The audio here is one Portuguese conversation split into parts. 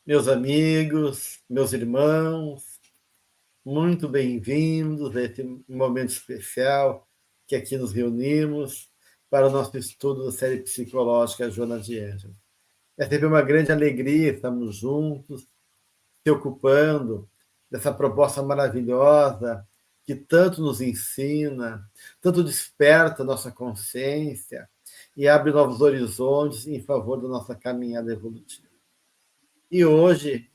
Meus amigos, meus irmãos, muito bem-vindos a esse momento especial que aqui nos reunimos para o nosso estudo da série psicológica Joana de Ângeles. É sempre uma grande alegria estarmos juntos, se ocupando dessa proposta maravilhosa que tanto nos ensina, tanto desperta nossa consciência e abre novos horizontes em favor da nossa caminhada evolutiva. E hoje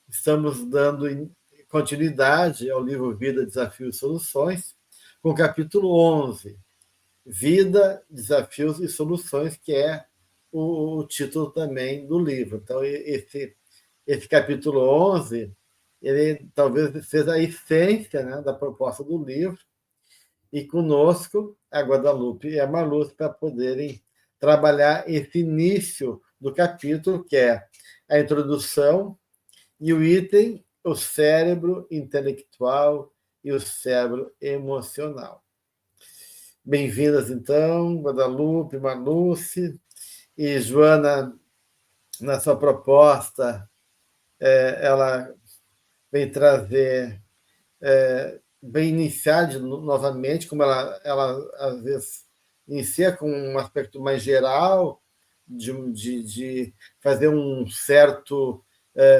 estamos dando continuidade ao livro Vida, Desafios e Soluções, com o capítulo 11, Vida, Desafios e Soluções, que é o título também do livro. Então, esse capítulo 11, ele talvez seja a essência, né, da proposta do livro, e conosco a Guadalupe e a Marluce para poderem trabalhar esse início do capítulo, que é a introdução e o item, o cérebro intelectual e o cérebro emocional. Bem-vindas, então, Guadalupe, Marluce e Joana, na sua proposta, ela vem trazer, vem iniciar novamente, como ela às vezes inicia com um aspecto mais geral, de fazer um certo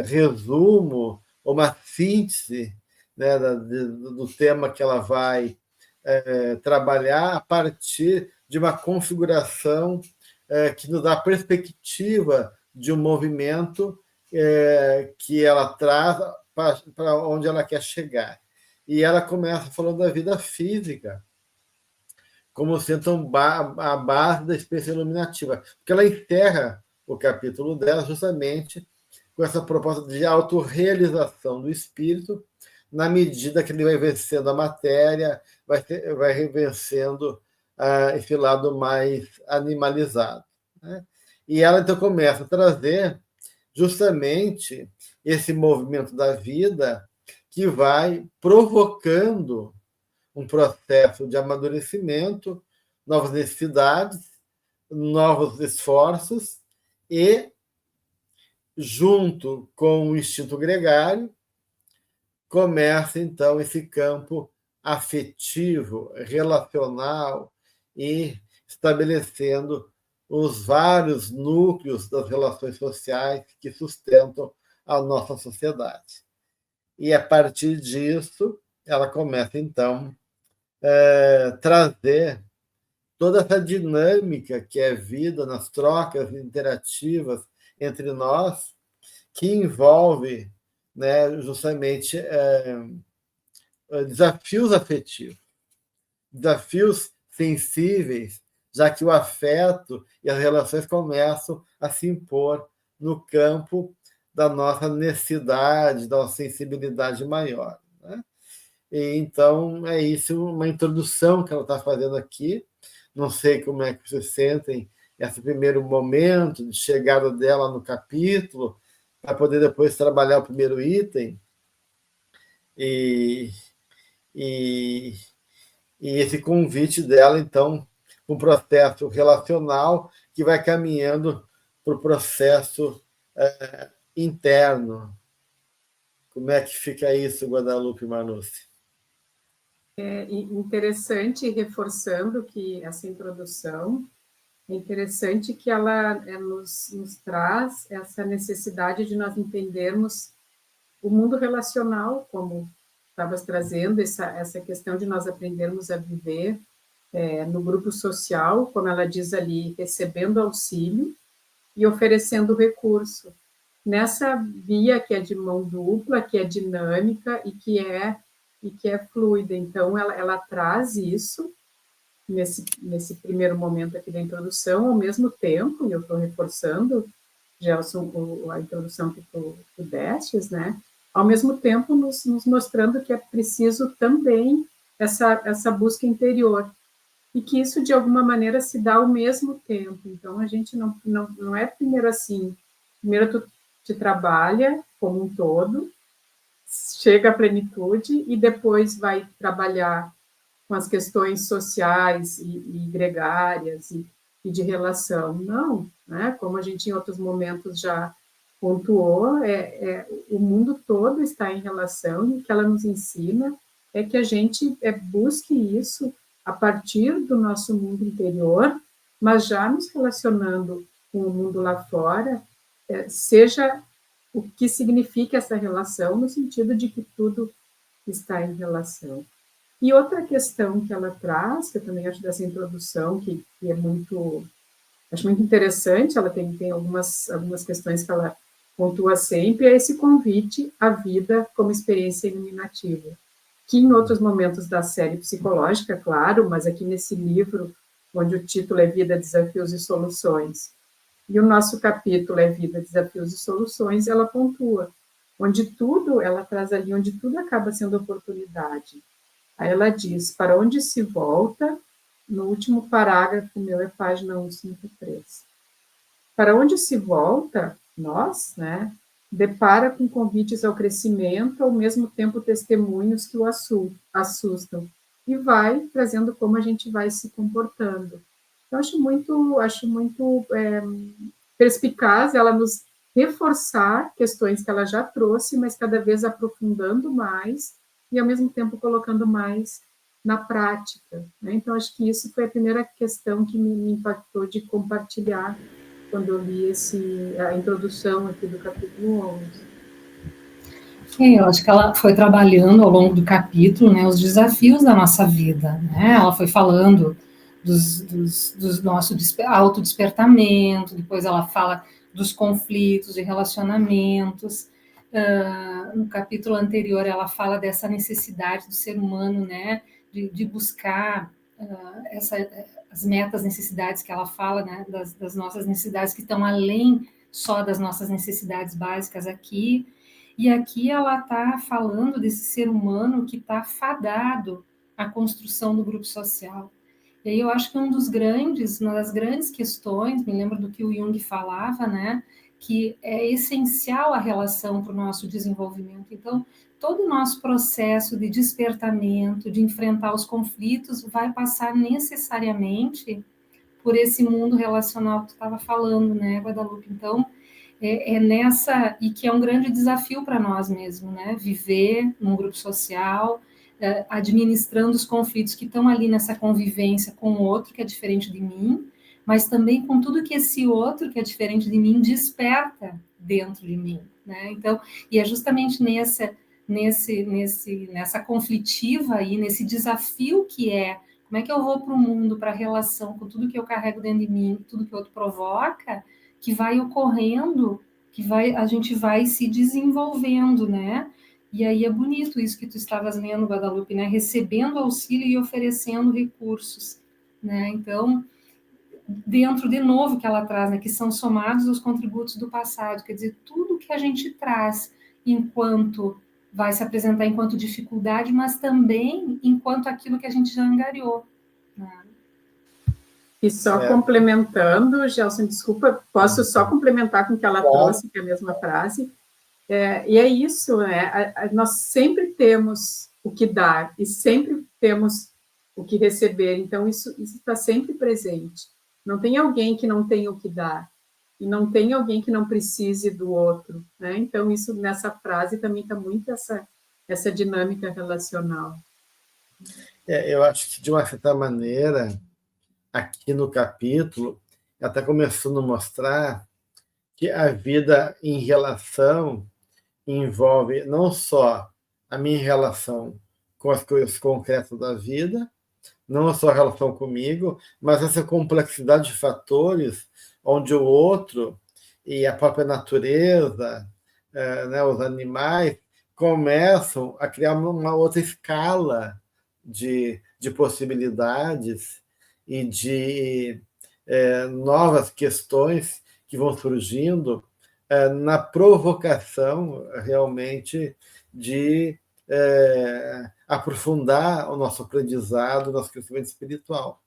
resumo, uma síntese, né, do tema que ela vai trabalhar a partir de uma configuração que nos dá a perspectiva de um movimento que ela traz para onde ela quer chegar. E ela começa falando da vida física, como sendo a base da experiência iluminativa, porque ela encerra o capítulo dela justamente com essa proposta de autorrealização do espírito, na medida que ele vai vencendo a matéria, vai vencendo esse lado mais animalizado. Né? E ela, então, começa a trazer justamente esse movimento da vida que vai provocando um processo de amadurecimento, novas necessidades, novos esforços e, junto com o instinto gregário, começa, então, esse campo afetivo, relacional e estabelecendo os vários núcleos das relações sociais que sustentam a nossa sociedade. E, a partir disso, ela começa, então, trazer toda essa dinâmica que é vida nas trocas interativas entre nós, que envolve, né, justamente desafios afetivos, desafios sensíveis, já que o afeto e as relações começam a se impor no campo da nossa necessidade, da nossa sensibilidade maior. Né? E, então, é isso, uma introdução que ela está fazendo aqui. Não sei como é que vocês sentem esse primeiro momento de chegada dela no capítulo, para poder depois trabalhar o primeiro item. E, e, e esse convite dela, então, um processo relacional que vai caminhando para o processo interno. Como é que fica isso, Guadalupe Marluce? É interessante, reforçando que essa introdução, é interessante que ela nos traz essa necessidade de nós entendermos o mundo relacional, como estavas trazendo, essa questão de nós aprendermos a viver no grupo social, como ela diz ali, recebendo auxílio e oferecendo recurso. Nessa via que é de mão dupla, que é dinâmica e que é fluida. Então, ela traz isso nesse primeiro momento aqui da introdução, ao mesmo tempo, e eu estou reforçando, Gelson, a introdução que tu destes, né? Ao mesmo tempo, nos mostrando que é preciso também essa busca interior, e que isso, de alguma maneira, se dá ao mesmo tempo. Então, a gente não é primeiro assim, primeiro tu te trabalha como um todo, chega à plenitude e depois vai trabalhar com as questões sociais e gregárias e de relação. Não, né? Como a gente em outros momentos já pontuou, o mundo todo está em relação, e o que ela nos ensina é que a gente busque isso a partir do nosso mundo interior, mas já nos relacionando com o mundo lá fora, seja o que significa essa relação, no sentido de que tudo está em relação. E outra questão que ela traz, que eu também acho dessa introdução, que é muito, acho muito interessante, ela tem algumas questões que ela pontua sempre, é esse convite à vida como experiência iluminativa, que em outros momentos da série psicológica, claro, mas aqui nesse livro, onde o título é Vida, Desafios e Soluções, e o nosso capítulo é Vida, Desafios e Soluções, ela pontua, onde tudo, ela traz ali, onde tudo acaba sendo oportunidade. Aí ela diz, para onde se volta, no último parágrafo meu é página 153. Para onde se volta, nós, né, depara com convites ao crescimento, ao mesmo tempo testemunhos que o assustam, e vai trazendo como a gente vai se comportando. Eu acho muito perspicaz ela nos reforçar questões que ela já trouxe, mas cada vez aprofundando mais e, ao mesmo tempo, colocando mais na prática. Né? Então, acho que isso foi a primeira questão que me impactou de compartilhar quando eu li a introdução aqui do capítulo 11. Eu acho que ela foi trabalhando ao longo do capítulo, né, os desafios da nossa vida, né? Ela foi falando do nosso autodespertamento, depois ela fala dos conflitos e relacionamentos. No capítulo anterior, ela fala dessa necessidade do ser humano, né, de buscar as metas, necessidades que ela fala, né, das nossas necessidades que estão além só das nossas necessidades básicas aqui. E aqui ela está falando desse ser humano que está fadado à construção do grupo social. E aí eu acho que uma das grandes questões, me lembro do que o Jung falava, né, que é essencial a relação para o nosso desenvolvimento. Então, todo o nosso processo de despertamento, de enfrentar os conflitos, vai passar necessariamente por esse mundo relacional que tu estava falando, né, Guadalupe? Então, nessa, e que é um grande desafio para nós mesmos, né? Viver num grupo social, administrando os conflitos que estão ali nessa convivência com o outro que é diferente de mim, mas também com tudo que esse outro que é diferente de mim desperta dentro de mim, né? Então, e é justamente nessa conflitiva aí, nesse desafio que como é que eu vou para o mundo, para a relação com tudo que eu carrego dentro de mim, tudo que o outro provoca, que vai ocorrendo, a gente vai se desenvolvendo, né? E aí é bonito isso que tu estavas lendo, Guadalupe, né? Recebendo auxílio e oferecendo recursos, né? Então, dentro, de novo, que ela traz, né? Que são somados os contributos do passado, quer dizer, tudo que a gente traz enquanto vai se apresentar enquanto dificuldade, mas também enquanto aquilo que a gente já angariou, né? E só complementando, Gelson, desculpa, posso só complementar com o que ela trouxe, que é a mesma frase. E é isso, né? Nós sempre temos o que dar e sempre temos o que receber, então isso está sempre presente. Não tem alguém que não tenha o que dar e não tem alguém que não precise do outro, né? Então isso nessa frase também está muito essa dinâmica relacional. Eu acho que, de uma certa maneira, aqui no capítulo, ela está começando a mostrar que a vida em relação envolve não só a minha relação com as coisas concretas da vida, não só a relação comigo, mas essa complexidade de fatores onde o outro e a própria natureza, né, os animais, começam a criar uma outra escala de possibilidades e de novas questões que vão surgindo na provocação, realmente, de aprofundar o nosso aprendizado, o nosso crescimento espiritual.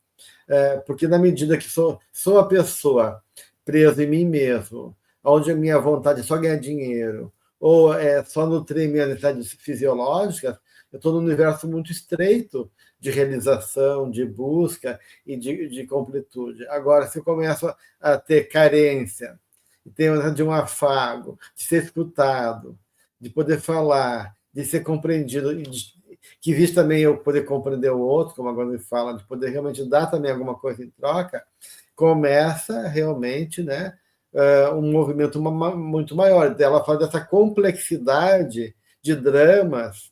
Porque, na medida que sou uma pessoa presa em mim mesmo, onde a minha vontade é só ganhar dinheiro, ou só nutrir minhas necessidades fisiológicas, eu estou num universo muito estreito de realização, de busca e de completude. Agora, se eu começo a ter carência de um afago, de ser escutado, de poder falar, de ser compreendido, que existe também eu poder compreender o outro, como agora me fala, de poder realmente dar também alguma coisa em troca, começa realmente, né, um movimento muito maior. Ela fala dessa complexidade de dramas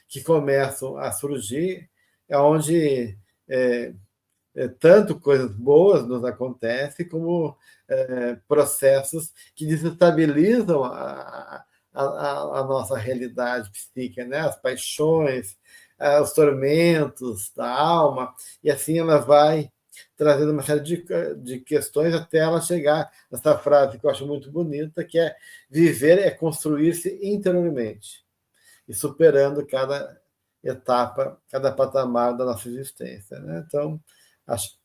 que começam a surgir, onde tanto coisas boas nos acontecem, como processos que desestabilizam a nossa realidade psíquica, né? As paixões, os tormentos da alma, e assim ela vai trazendo uma série de questões até ela chegar nessa frase que eu acho muito bonita, que é: viver é construir-se interiormente, e superando cada etapa, cada patamar da nossa existência, né? Então, acho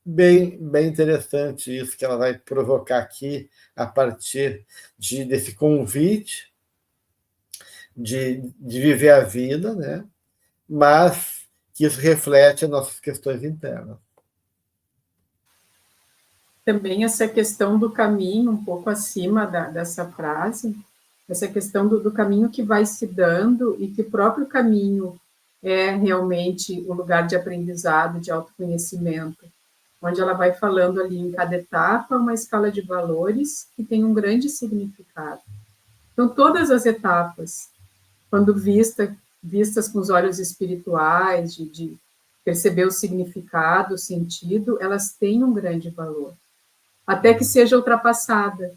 bem interessante isso que ela vai provocar aqui, a partir desse convite de viver a vida, né? Mas que isso reflete as nossas questões internas. Também essa questão do caminho, um pouco acima dessa frase, essa questão do caminho que vai se dando e que o próprio caminho é realmente o lugar de aprendizado, de autoconhecimento, onde ela vai falando ali em cada etapa uma escala de valores que tem um grande significado. Então, todas as etapas, quando vistas com os olhos espirituais, de perceber o significado, o sentido, elas têm um grande valor, até que seja ultrapassada.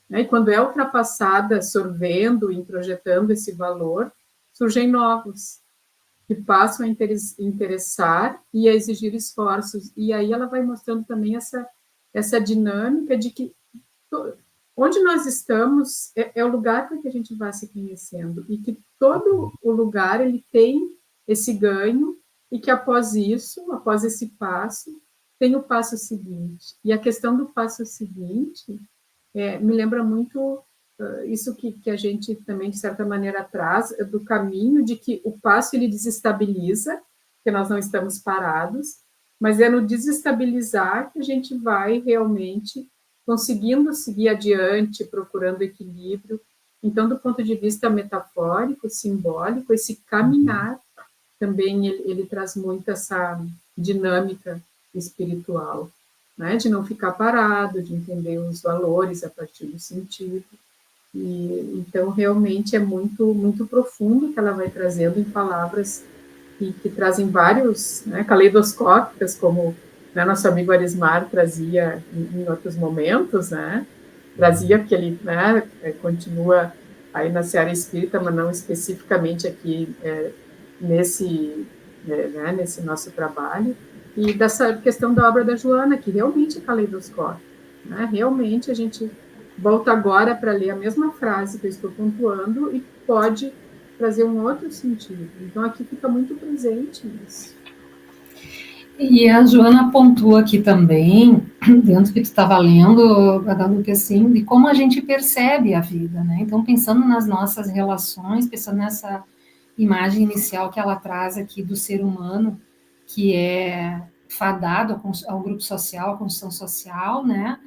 Né? E quando é ultrapassada, sorvendo, introjetando esse valor, surgem novos, que passam a interessar e a exigir esforços. E aí ela vai mostrando também essa dinâmica de que onde nós estamos é o lugar para que a gente vá se conhecendo, e que todo o lugar ele tem esse ganho, e que após isso, após esse passo, tem o passo seguinte. E a questão do passo seguinte me lembra muito isso que a gente também, de certa maneira, traz do caminho de que o passo ele desestabiliza, que nós não estamos parados, mas é no desestabilizar que a gente vai realmente conseguindo seguir adiante, procurando equilíbrio. Então, do ponto de vista metafórico, simbólico, esse caminhar também ele traz muito essa dinâmica espiritual, né? De não ficar parado, de entender os valores a partir do sentido. E então realmente é muito profundo que ela vai trazendo em palavras que trazem vários, né, caleidoscópicas, como, né, nosso amigo Arismar trazia em outros momentos, né? Trazia porque ele, né, continua aí na seara espírita, mas não especificamente aqui nesse nosso trabalho, e dessa questão da obra da Joana, que realmente é caleidoscópica, né? Realmente a gente volta agora para ler a mesma frase que eu estou pontuando e pode trazer um outro sentido. Então, aqui fica muito presente isso. E a Joana pontua aqui também, dentro do que tu estava lendo, Guadalupe, assim, de como a gente percebe a vida, né? Então, pensando nas nossas relações, pensando nessa imagem inicial que ela traz aqui do ser humano, que é fadado ao grupo social, à construção social, né?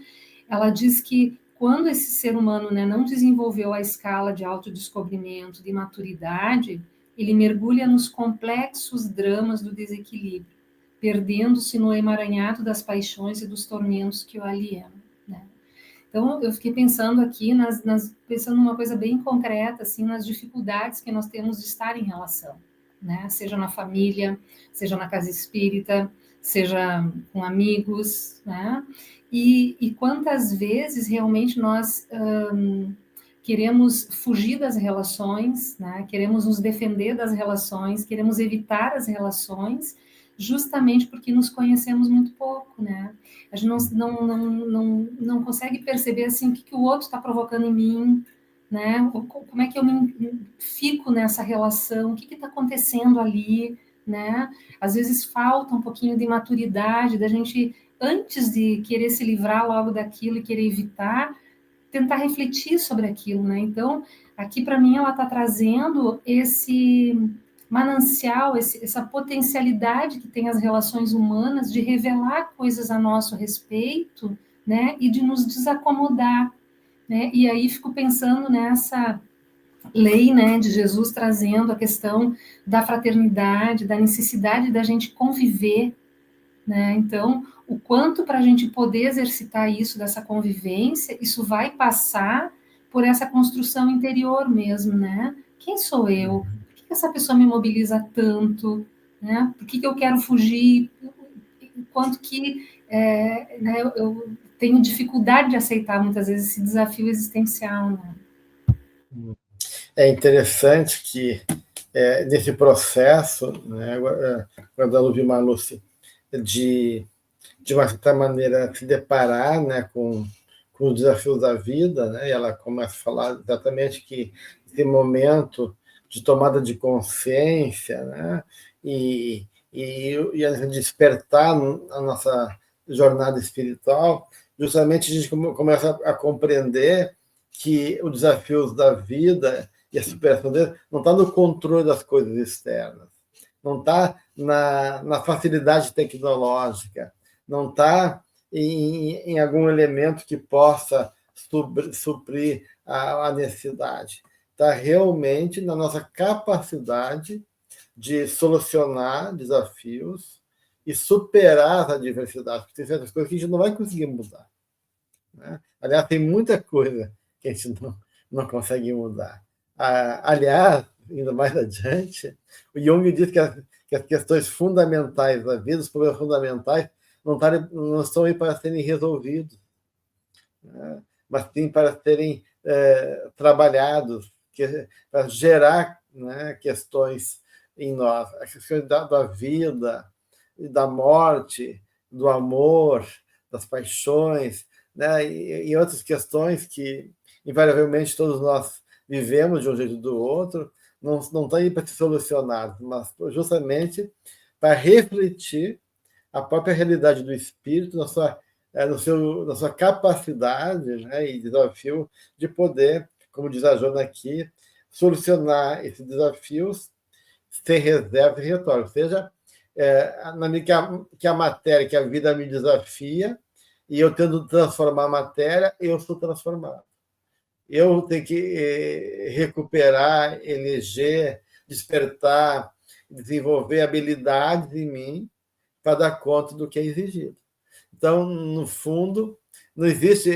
Ela diz que quando esse ser humano, né, não desenvolveu a escala de autodescobrimento, de maturidade, ele mergulha nos complexos dramas do desequilíbrio, perdendo-se no emaranhado das paixões e dos tormentos que o alienam. Né? Então, eu fiquei pensando aqui, pensando numa coisa bem concreta, assim, nas dificuldades que nós temos de estar em relação, né? Seja na família, seja na casa espírita, seja com amigos, né? E quantas vezes realmente nós queremos fugir das relações, né? Queremos nos defender das relações, queremos evitar as relações, justamente porque nos conhecemos muito pouco, né? A gente não consegue perceber assim o que o outro está provocando em mim, né? Como é que eu fico nessa relação, o que está acontecendo ali, né? Às vezes falta um pouquinho de maturidade da gente, antes de querer se livrar logo daquilo e querer evitar, tentar refletir sobre aquilo, né? Então, aqui para mim ela está trazendo esse manancial, essa potencialidade que tem as relações humanas de revelar coisas a nosso respeito, né? E de nos desacomodar, né? E aí fico pensando nessa lei, né, de Jesus trazendo a questão da fraternidade, da necessidade da gente conviver, né? Então, o quanto para a gente poder exercitar isso, dessa convivência, isso vai passar por essa construção interior mesmo, né? Quem sou eu? Por que essa pessoa me mobiliza tanto? Né? Por que eu quero fugir? Quanto que né, eu tenho dificuldade de aceitar muitas vezes esse desafio existencial, né? É interessante que nesse processo, né, Guadalupe Maluf, de uma certa maneira, se deparar, né, com os desafios da vida, né, e ela começa a falar exatamente que esse momento de tomada de consciência, né, e a despertar a nossa jornada espiritual, justamente a gente começa a compreender que os desafios da vida e a superação deles não está no controle das coisas externas, não está na facilidade tecnológica, não está em algum elemento que possa suprir a necessidade. Está realmente na nossa capacidade de solucionar desafios e superar as adversidades, porque tem certas coisas que a gente não vai conseguir mudar. Né? Aliás, tem muita coisa que a gente não consegue mudar. Aliás, indo mais adiante, o Jung diz que as questões fundamentais da vida, os problemas fundamentais, não estão aí para serem resolvidos, né? Mas sim para serem trabalhados, para gerar, né, questões em nós, as questões da vida, da morte, do amor, das paixões, né, e outras questões que, invariavelmente, todos nós vivemos de um jeito ou do outro, não estão aí para ser solucionados, mas justamente para refletir a própria realidade do espírito na sua capacidade, né, e desafio de poder, como diz a Joana aqui, solucionar esses desafios sem reserva e retórica. Ou seja, que a matéria, que a vida me desafia, e eu tento transformar a matéria, eu sou transformado. Eu tenho que recuperar, eleger, despertar, desenvolver habilidades em mim para dar conta do que é exigido. Então, no fundo, não existe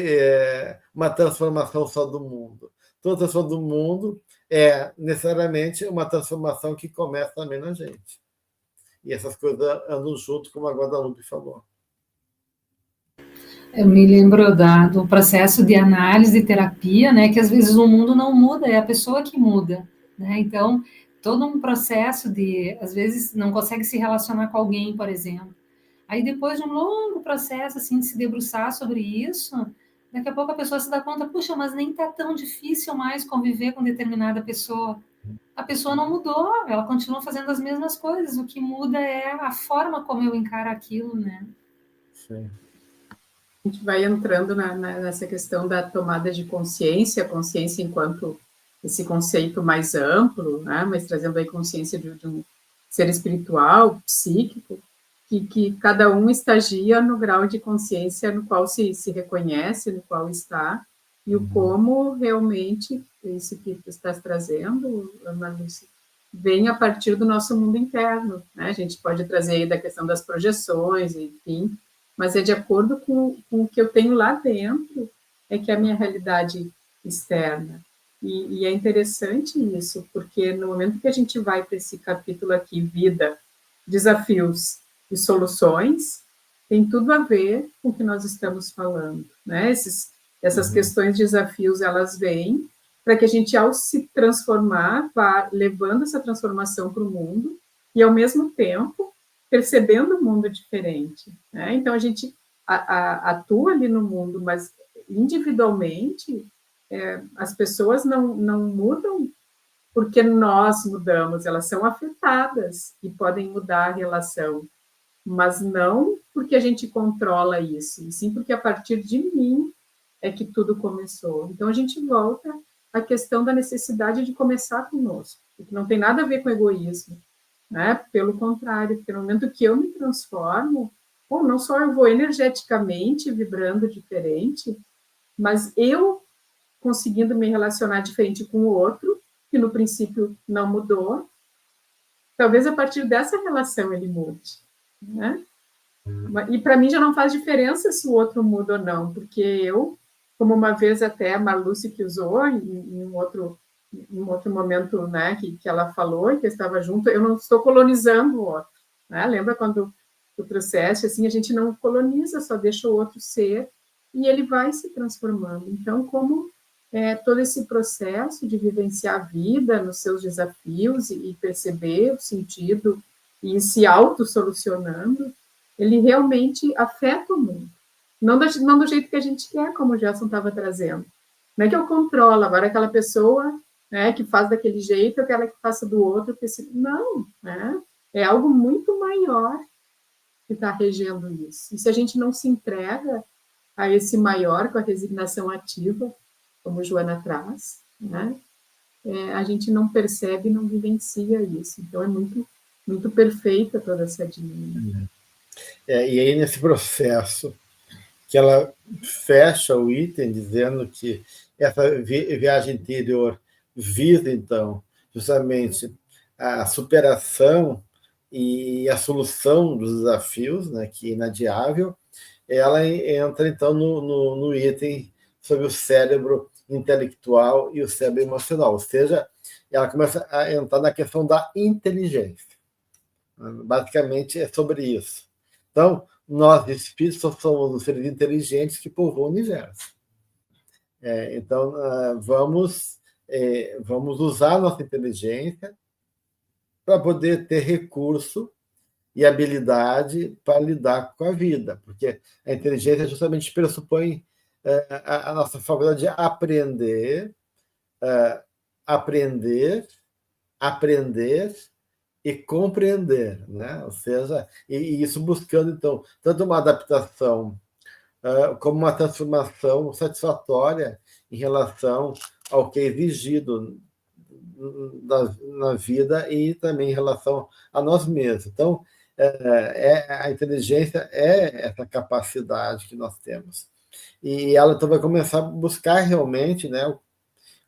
uma transformação só do mundo. Toda transformação do mundo é necessariamente uma transformação que começa também na gente. E essas coisas andam junto, como a Guadalupe falou. Eu me lembro do processo de análise e terapia, né, que às vezes o mundo não muda, é a pessoa que muda, né? Então, todo um processo de, às vezes, não consegue se relacionar com alguém, por exemplo. Aí, depois de um longo processo, assim, de se debruçar sobre isso, daqui a pouco a pessoa se dá conta, puxa, mas nem tá tão difícil mais conviver com determinada pessoa. A pessoa não mudou, ela continua fazendo as mesmas coisas, o que muda é a forma como eu encaro aquilo, né? Sim. A gente vai entrando nessa questão da tomada de consciência, consciência enquanto esse conceito mais amplo, né? Mas trazendo aí consciência de um ser espiritual, psíquico, que cada um estagia no grau de consciência no qual se reconhece, no qual está, e o como realmente, isso que tu estás trazendo, Ana Lúcia, vem a partir do nosso mundo interno, né? A gente pode trazer aí da questão das projeções, enfim, mas é de acordo com o que eu tenho lá dentro, é que é a minha realidade externa. E é interessante isso, porque no momento que a gente vai para esse capítulo aqui, vida, desafios e soluções, tem tudo a ver com o que nós estamos falando, né? Essas questões de desafios, elas vêm para que a gente, ao se transformar, vá levando essa transformação para o mundo e, ao mesmo tempo, percebendo um mundo diferente, né? Então, a gente atua ali no mundo, mas individualmente, as pessoas não mudam porque nós mudamos, elas são afetadas e podem mudar a relação, mas não porque a gente controla isso, e sim porque a partir de mim é que tudo começou. Então, a gente volta à questão da necessidade de começar conosco, que não tem nada a ver com egoísmo, né? Pelo contrário, porque no momento que eu me transformo, bom, não só eu vou energeticamente vibrando diferente, mas eu conseguindo me relacionar diferente com o outro, que no princípio não mudou. Talvez a partir dessa relação ele mude, né? E para mim já não faz diferença se o outro muda ou não, porque eu, como uma vez até a Marluce que usou, em um outro momento, né, que ela falou, e que eu estava junto, eu não estou colonizando o outro, né? Lembra quando o processo, assim, a gente não coloniza, só deixa o outro ser, e ele vai se transformando. Então, como todo esse processo de vivenciar a vida nos seus desafios e perceber o sentido e ir se auto-solucionando, ele realmente afeta o mundo. Não do jeito que a gente quer, como o Gerson estava trazendo. Não é que eu controlo, agora aquela pessoa, né, que faz daquele jeito, aquela que faça do outro. Não, né? É algo muito maior que está regendo isso. E se a gente não se entrega a esse maior com a resignação ativa, como Joana traz, né, a gente não percebe, não vivencia isso. Então, é muito, muito perfeita toda essa dinâmica. E aí, nesse processo, que ela fecha o item dizendo que essa viagem interior visa, então, justamente a superação e a solução dos desafios, né, que é inadiável, ela entra, então, no item sobre o cérebro intelectual e o cérebro emocional, ou seja, ela começa a entrar na questão da inteligência. Basicamente, é sobre isso. Então, nós, espíritos, somos os seres inteligentes que povoam o universo. Então, vamos usar a nossa inteligência para poder ter recurso e habilidade para lidar com a vida, porque a inteligência justamente pressupõe a nossa faculdade de aprender e compreender, né? Ou seja, e isso buscando, então, tanto uma adaptação como uma transformação satisfatória em relação ao que é exigido na vida e também em relação a nós mesmos. Então, a inteligência é essa capacidade que nós temos. E ela então vai começar a buscar realmente, né,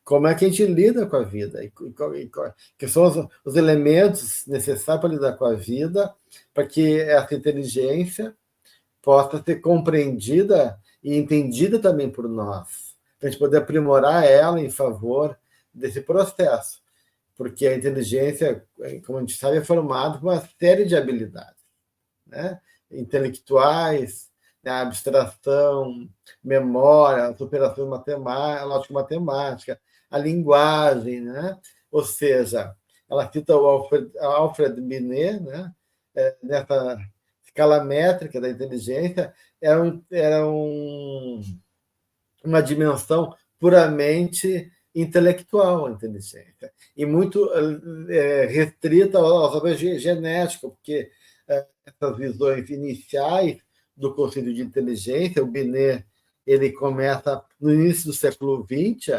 como é que a gente lida com a vida, que são os elementos necessários para lidar com a vida, para que essa inteligência possa ser compreendida e entendida também por nós, para a gente poder aprimorar ela em favor desse processo, porque a inteligência, como a gente sabe, é formada por uma série de habilidades, né? Intelectuais, né? Abstração, memória, superação matemática, lógica matemática, a linguagem, né? Ou seja, ela cita o Alfred Binet, né? Nessa escala métrica da inteligência, era uma dimensão puramente intelectual, a inteligência, e muito restrita ao saber genético, porque essas visões iniciais do conceito de inteligência, o Binet, ele começa no início do século XX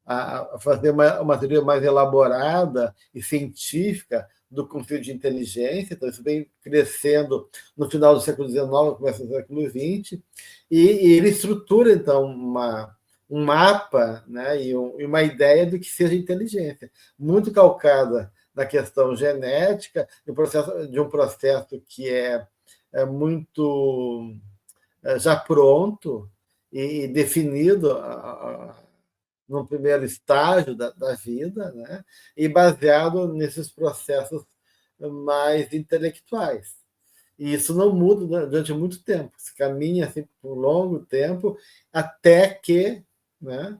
a fazer uma teoria mais elaborada e científica do conceito de inteligência, então isso vem crescendo no final do século XIX, começo do século XX, e ele estrutura, então, um mapa, né, e uma ideia do que seja inteligência, muito calcada na questão genética, de um processo que é muito já pronto e definido no primeiro estágio da vida, né? E baseado nesses processos mais intelectuais. E isso não muda durante muito tempo, se caminha assim, por um longo tempo, até que, né,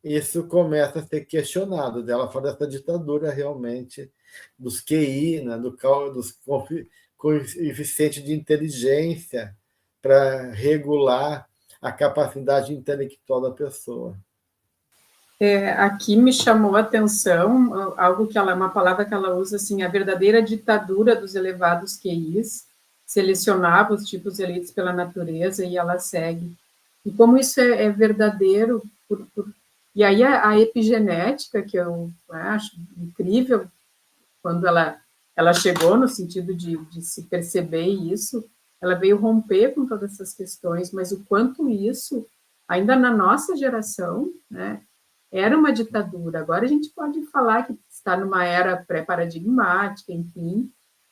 isso começa a ser questionado. Dela fala dessa ditadura realmente dos QI, né, dos coeficientes de inteligência para regular a capacidade intelectual da pessoa. Aqui me chamou a atenção algo que uma palavra que ela usa assim, a verdadeira ditadura dos elevados QIs, selecionava os tipos eleitos pela natureza e ela segue. E como isso é verdadeiro, e aí a epigenética, que eu acho incrível, quando ela chegou no sentido de se perceber isso, ela veio romper com todas essas questões, mas o quanto isso, ainda na nossa geração, né, era uma ditadura. Agora a gente pode falar que está numa era pré-paradigmática, enfim,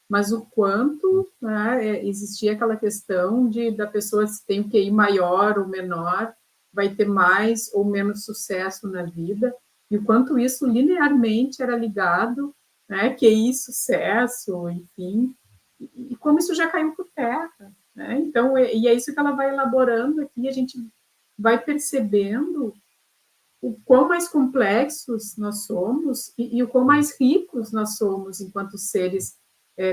mas o quanto, né, existia aquela questão da pessoa se tem um QI maior ou menor, vai ter mais ou menos sucesso na vida, e o quanto isso linearmente era ligado, né, QI, sucesso, enfim, e como isso já caiu por terra. Né? Então, e é isso que ela vai elaborando aqui, a gente vai percebendo o quão mais complexos nós somos e o quão mais ricos nós somos enquanto seres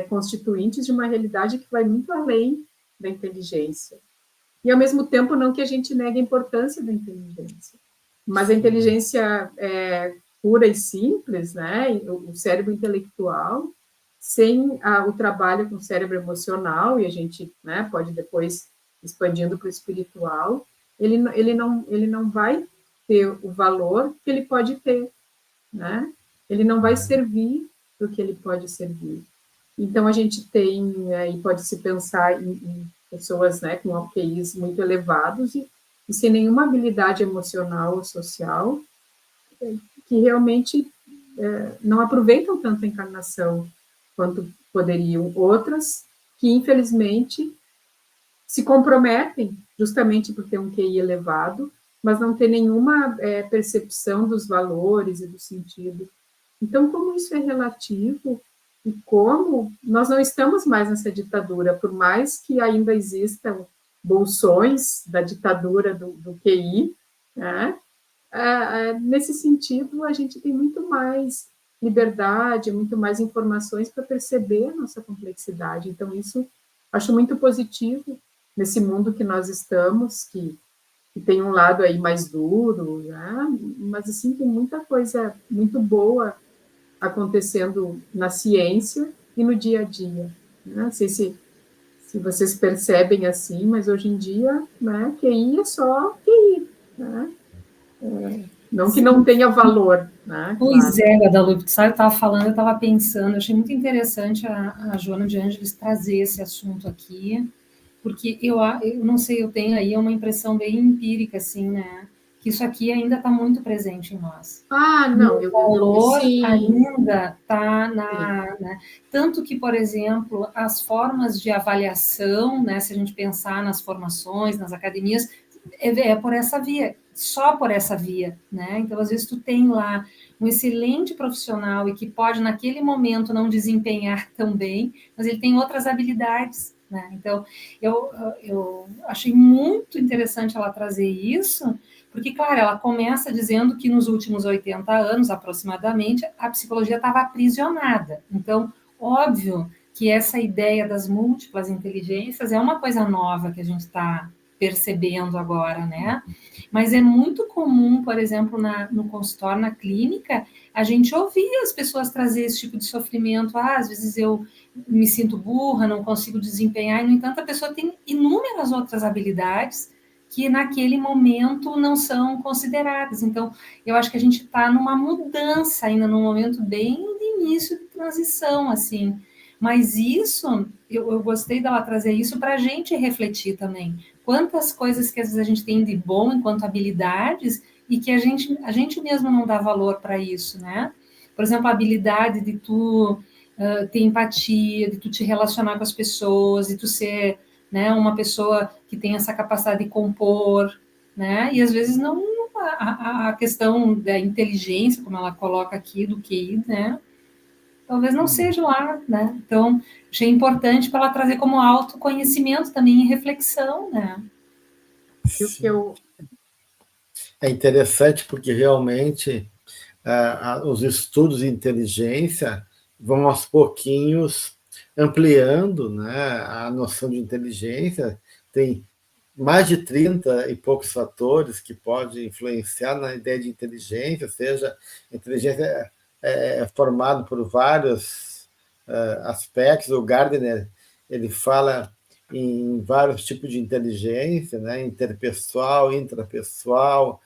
constituintes de uma realidade que vai muito além da inteligência. E, ao mesmo tempo, não que a gente negue a importância da inteligência, mas a inteligência pura e simples, né, o cérebro intelectual, sem o trabalho com o cérebro emocional, e a gente, né, pode depois expandindo para o espiritual, ele não vai ter o valor que ele pode ter, né? Ele não vai servir do que ele pode servir. Então, a gente tem, e pode se pensar em pessoas, né, com QIs muito elevados e sem nenhuma habilidade emocional ou social, que realmente não aproveitam tanto a encarnação quanto poderiam. Outras que, infelizmente, se comprometem justamente por ter um QI elevado, mas não ter nenhuma percepção dos valores e do sentido. Então, como isso é relativo e como nós não estamos mais nessa ditadura, por mais que ainda existam bolsões da ditadura do QI, né? Nesse sentido, a gente tem muito mais liberdade, muito mais informações para perceber a nossa complexidade. Então, isso acho muito positivo nesse mundo que nós estamos, que tem um lado aí mais duro, né? Mas, assim, tem muita coisa muito boa acontecendo na ciência e no dia a dia. Né? Não sei se vocês percebem assim, mas hoje em dia, né, QI é só QI, né? Não que não tenha valor, né? Pois Claro. é, Guadalupe, sabe, eu estava falando, eu estava pensando, eu achei muito interessante a Joana de Ângeles trazer esse assunto aqui, porque eu não sei, eu tenho aí uma impressão bem empírica, assim, né, que isso aqui ainda está muito presente em nós. Não, O valor sim, ainda está né, tanto que, por exemplo, as formas de avaliação, né, se a gente pensar nas formações, nas academias, é por essa via, só por essa via, né? Então, às vezes, tu tem lá um excelente profissional e que pode, naquele momento, não desempenhar tão bem, mas ele tem outras habilidades, né? Então, eu achei muito interessante ela trazer isso, porque, claro, ela começa dizendo que nos últimos 80 anos, aproximadamente, a psicologia estava aprisionada. Então, óbvio que essa ideia das múltiplas inteligências é uma coisa nova que a gente está percebendo agora, né? Mas é muito comum, por exemplo, no consultório, na clínica, a gente ouvir as pessoas trazer esse tipo de sofrimento. Às vezes eu me sinto burra, não consigo desempenhar, e, no entanto, a pessoa tem inúmeras outras habilidades que naquele momento não são consideradas. Então, eu acho que a gente está numa mudança ainda, num momento bem de início de transição, assim. Mas isso, eu gostei dela trazer isso para a gente refletir também. Quantas coisas que às vezes a gente tem de bom enquanto habilidades e que a gente mesmo não dá valor para isso, né? Por exemplo, a habilidade de tu ter empatia, de tu te relacionar com as pessoas, de tu ser, né, uma pessoa que tem essa capacidade de compor, né? E às vezes não a questão da inteligência, como ela coloca aqui, do QI, né? Talvez não seja lá, né? Então, achei importante para ela trazer como autoconhecimento também e reflexão, né? É interessante porque realmente os estudos de inteligência vão aos pouquinhos ampliando, né, a noção de inteligência. Tem mais de 30 e poucos fatores que podem influenciar na ideia de inteligência, ou seja, a inteligência é formada por vários aspectos. O Gardner ele fala em vários tipos de inteligência, né, interpessoal, intrapessoal,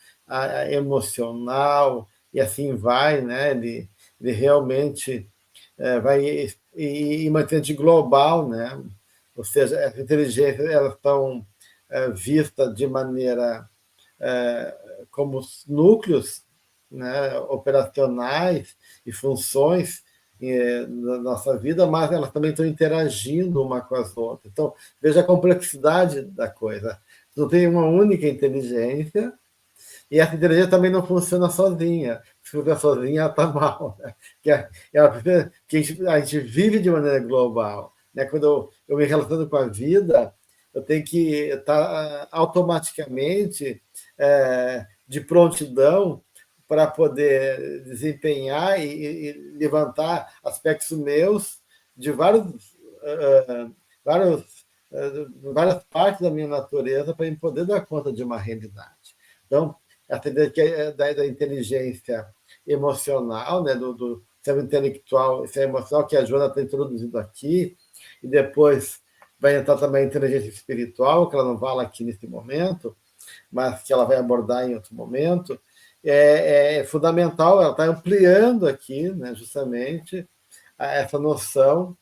emocional, e assim vai, né, ele realmente vai e mantendo de global, né, ou seja, as inteligências elas estão vistas de maneira como núcleos né, operacionais e funções na nossa vida, mas elas também estão interagindo uma com as outras. Então, veja a complexidade da coisa. Não tem uma única inteligência, e essa inteligência também não funciona sozinha. Se funciona sozinha, ela está mal. Né? Que a gente vive de maneira global. Né? Quando eu me relaciono com a vida, eu tenho que estar automaticamente de prontidão para poder desempenhar e levantar aspectos meus de várias partes da minha natureza para poder dar conta de uma realidade. Então, essa ideia da inteligência emocional, né, do ser intelectual e ser emocional, que a Joana está introduzindo aqui, e depois vai entrar também a inteligência espiritual, que ela não fala aqui nesse momento, mas que ela vai abordar em outro momento, é fundamental, ela está ampliando aqui, né, justamente, essa noção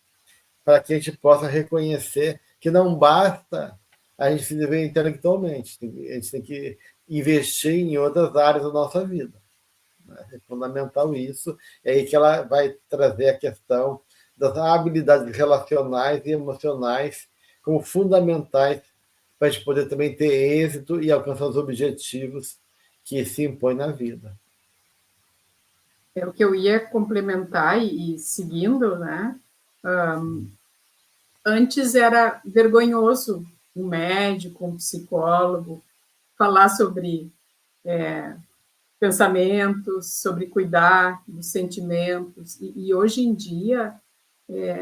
para que a gente possa reconhecer que não basta a gente se desenvolver intelectualmente, a gente tem que investir em outras áreas da nossa vida. É fundamental isso, é aí que ela vai trazer a questão das habilidades relacionais e emocionais como fundamentais para a gente poder também ter êxito e alcançar os objetivos que se impõem na vida. É o que eu ia complementar e seguindo, né? Antes era vergonhoso um médico, um psicólogo falar sobre pensamentos, sobre cuidar dos sentimentos. E hoje em dia,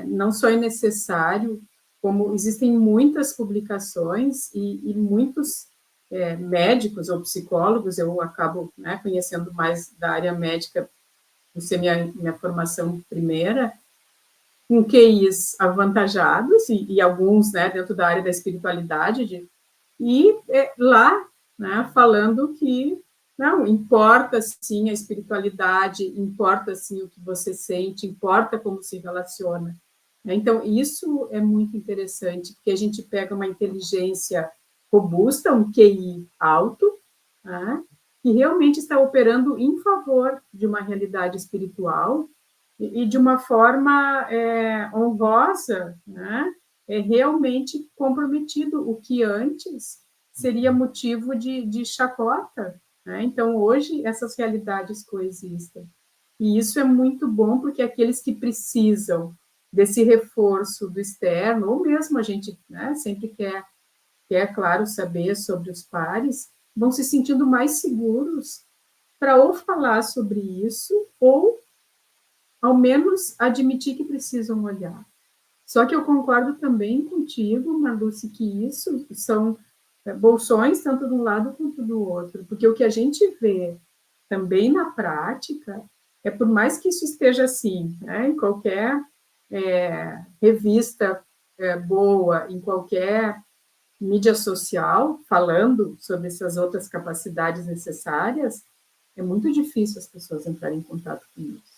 não só é necessário, como existem muitas publicações e muitos médicos ou psicólogos, eu acabo conhecendo mais da área médica, por ser minha formação primeira, com QIs avantajados, e alguns dentro da área da espiritualidade, lá falando que não importa sim a espiritualidade, importa sim o que você sente, importa como se relaciona. Então, isso é muito interessante, porque a gente pega uma inteligência robusta, um QI alto, que realmente está operando em favor de uma realidade espiritual e de uma forma honrosa, é realmente comprometido, o que antes seria motivo de chacota. Então, hoje, essas realidades coexistem. E isso é muito bom, porque aqueles que precisam desse reforço do externo, ou mesmo a gente sempre quer, claro, saber sobre os pares, vão se sentindo mais seguros para ou falar sobre isso, ou, ao menos, admitir que precisam olhar. Só que eu concordo também contigo, Marluce, que isso são bolsões, tanto de um lado quanto do outro, porque o que a gente vê também na prática é, por mais que isso esteja assim, em qualquer revista boa, em qualquer mídia social, falando sobre essas outras capacidades necessárias, é muito difícil as pessoas entrarem em contato com isso.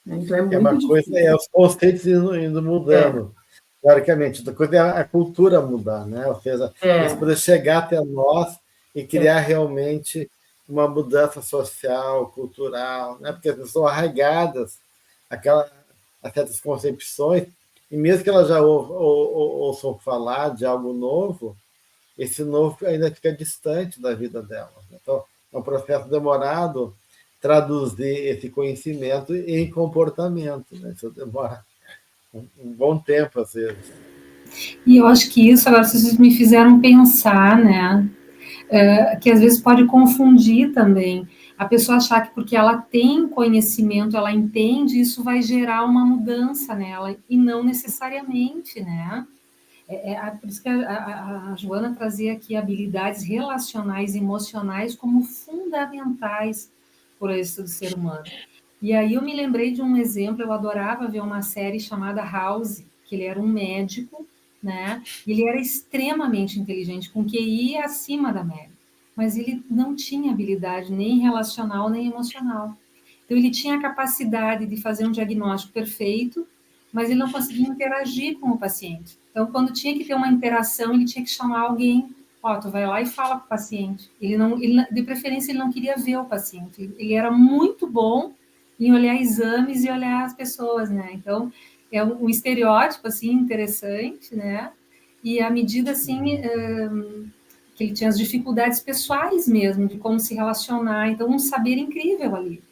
Então, é muito difícil. Coisa é os conceitos indo mudando. Teoricamente, outra coisa é a cultura mudar, né? Ou seja, eles poder chegar até nós e criar realmente uma mudança social, cultural, né? Porque elas são arraigadas a certas concepções, e mesmo que elas já ouçam falar de algo novo, esse novo ainda fica distante da vida delas. Então, é um processo demorado traduzir esse conhecimento em comportamento, né? Isso demora um bom tempo, às vezes. E eu acho que isso, agora vocês me fizeram pensar, né, que às vezes pode confundir também, a pessoa achar que porque ela tem conhecimento, ela entende, isso vai gerar uma mudança nela, e não necessariamente, né? Por isso que a Joana trazia aqui habilidades relacionais e emocionais como fundamentais para o êxito do ser humano. E aí eu me lembrei de um exemplo, eu adorava ver uma série chamada House, que ele era um médico, né? Ele era extremamente inteligente, com QI acima da média, mas ele não tinha habilidade nem relacional nem emocional. Então ele tinha a capacidade de fazer um diagnóstico perfeito, mas ele não conseguia interagir com o paciente. Então, quando tinha que ter uma interação, ele tinha que chamar alguém Ó, tu vai lá e fala com o paciente. De preferência, ele não queria ver o paciente. Ele era muito bom em olhar exames e olhar as pessoas, né? Então, é um estereótipo, assim, interessante, né? E à medida, assim, que ele tinha as dificuldades pessoais mesmo, de como se relacionar. Então, um saber incrível ali.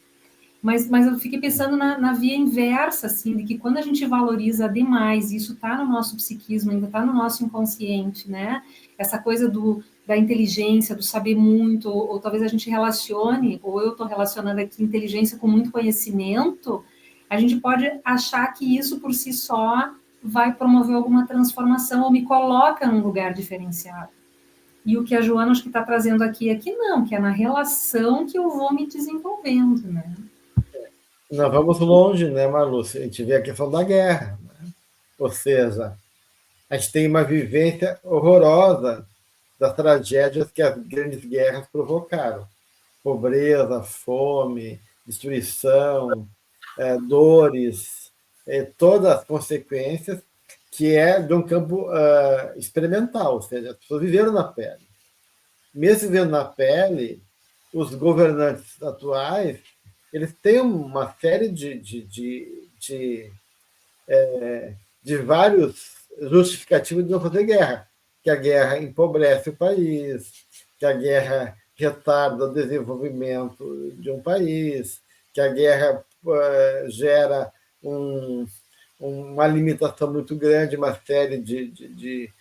Mas eu fiquei pensando na via inversa, assim, de que quando a gente valoriza demais, isso está no nosso psiquismo, ainda está no nosso inconsciente, né? Essa coisa da inteligência, do saber muito, ou talvez a gente relacione, ou eu estou relacionando aqui inteligência com muito conhecimento, a gente pode achar que isso por si só vai promover alguma transformação ou me coloca num lugar diferenciado. E o que a Joana acho que está trazendo aqui é que não, que é na relação que eu vou me desenvolvendo, né? Nós vamos longe, né, Marlúcia? A gente vê a questão da guerra, né? Ou seja, a gente tem uma vivência horrorosa das tragédias que as grandes guerras provocaram. Pobreza, fome, destruição, dores, todas as consequências que é de um campo experimental, ou seja, as pessoas viveram na pele. Mesmo vivendo na pele, os governantes atuais eles têm uma série de vários justificativos de não fazer guerra. Que a guerra empobrece o país, que a guerra retarda o desenvolvimento de um país, que a guerra gera uma limitação muito grande, uma série de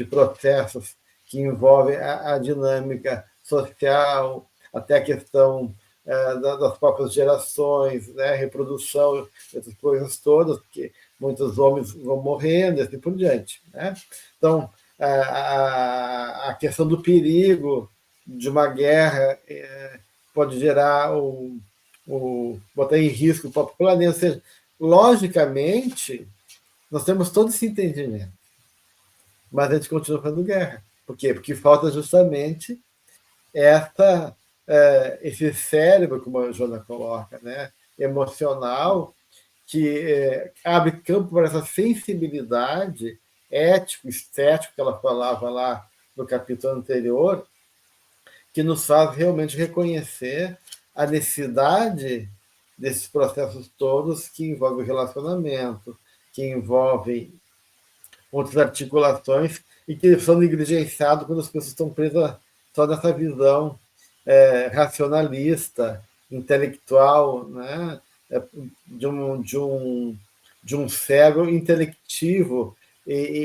processos que envolvem a dinâmica social, até a questão das próprias gerações, né, reprodução, essas coisas todas, que muitos homens vão morrendo e assim por diante. Né? Então, a questão do perigo de uma guerra pode gerar botar em risco o próprio planeta. Ou seja, logicamente, nós temos todo esse entendimento, mas a gente continua fazendo guerra. Por quê? Porque falta justamente esse cérebro, como a Joana coloca, né, emocional, que abre campo para essa sensibilidade ético, estético, que ela falava lá no capítulo anterior, que nos faz realmente reconhecer a necessidade desses processos todos que envolvem o relacionamento, que envolvem outras articulações e que são negligenciados quando as pessoas estão presas só nessa visão racionalista, intelectual, né? De um cérebro intelectivo,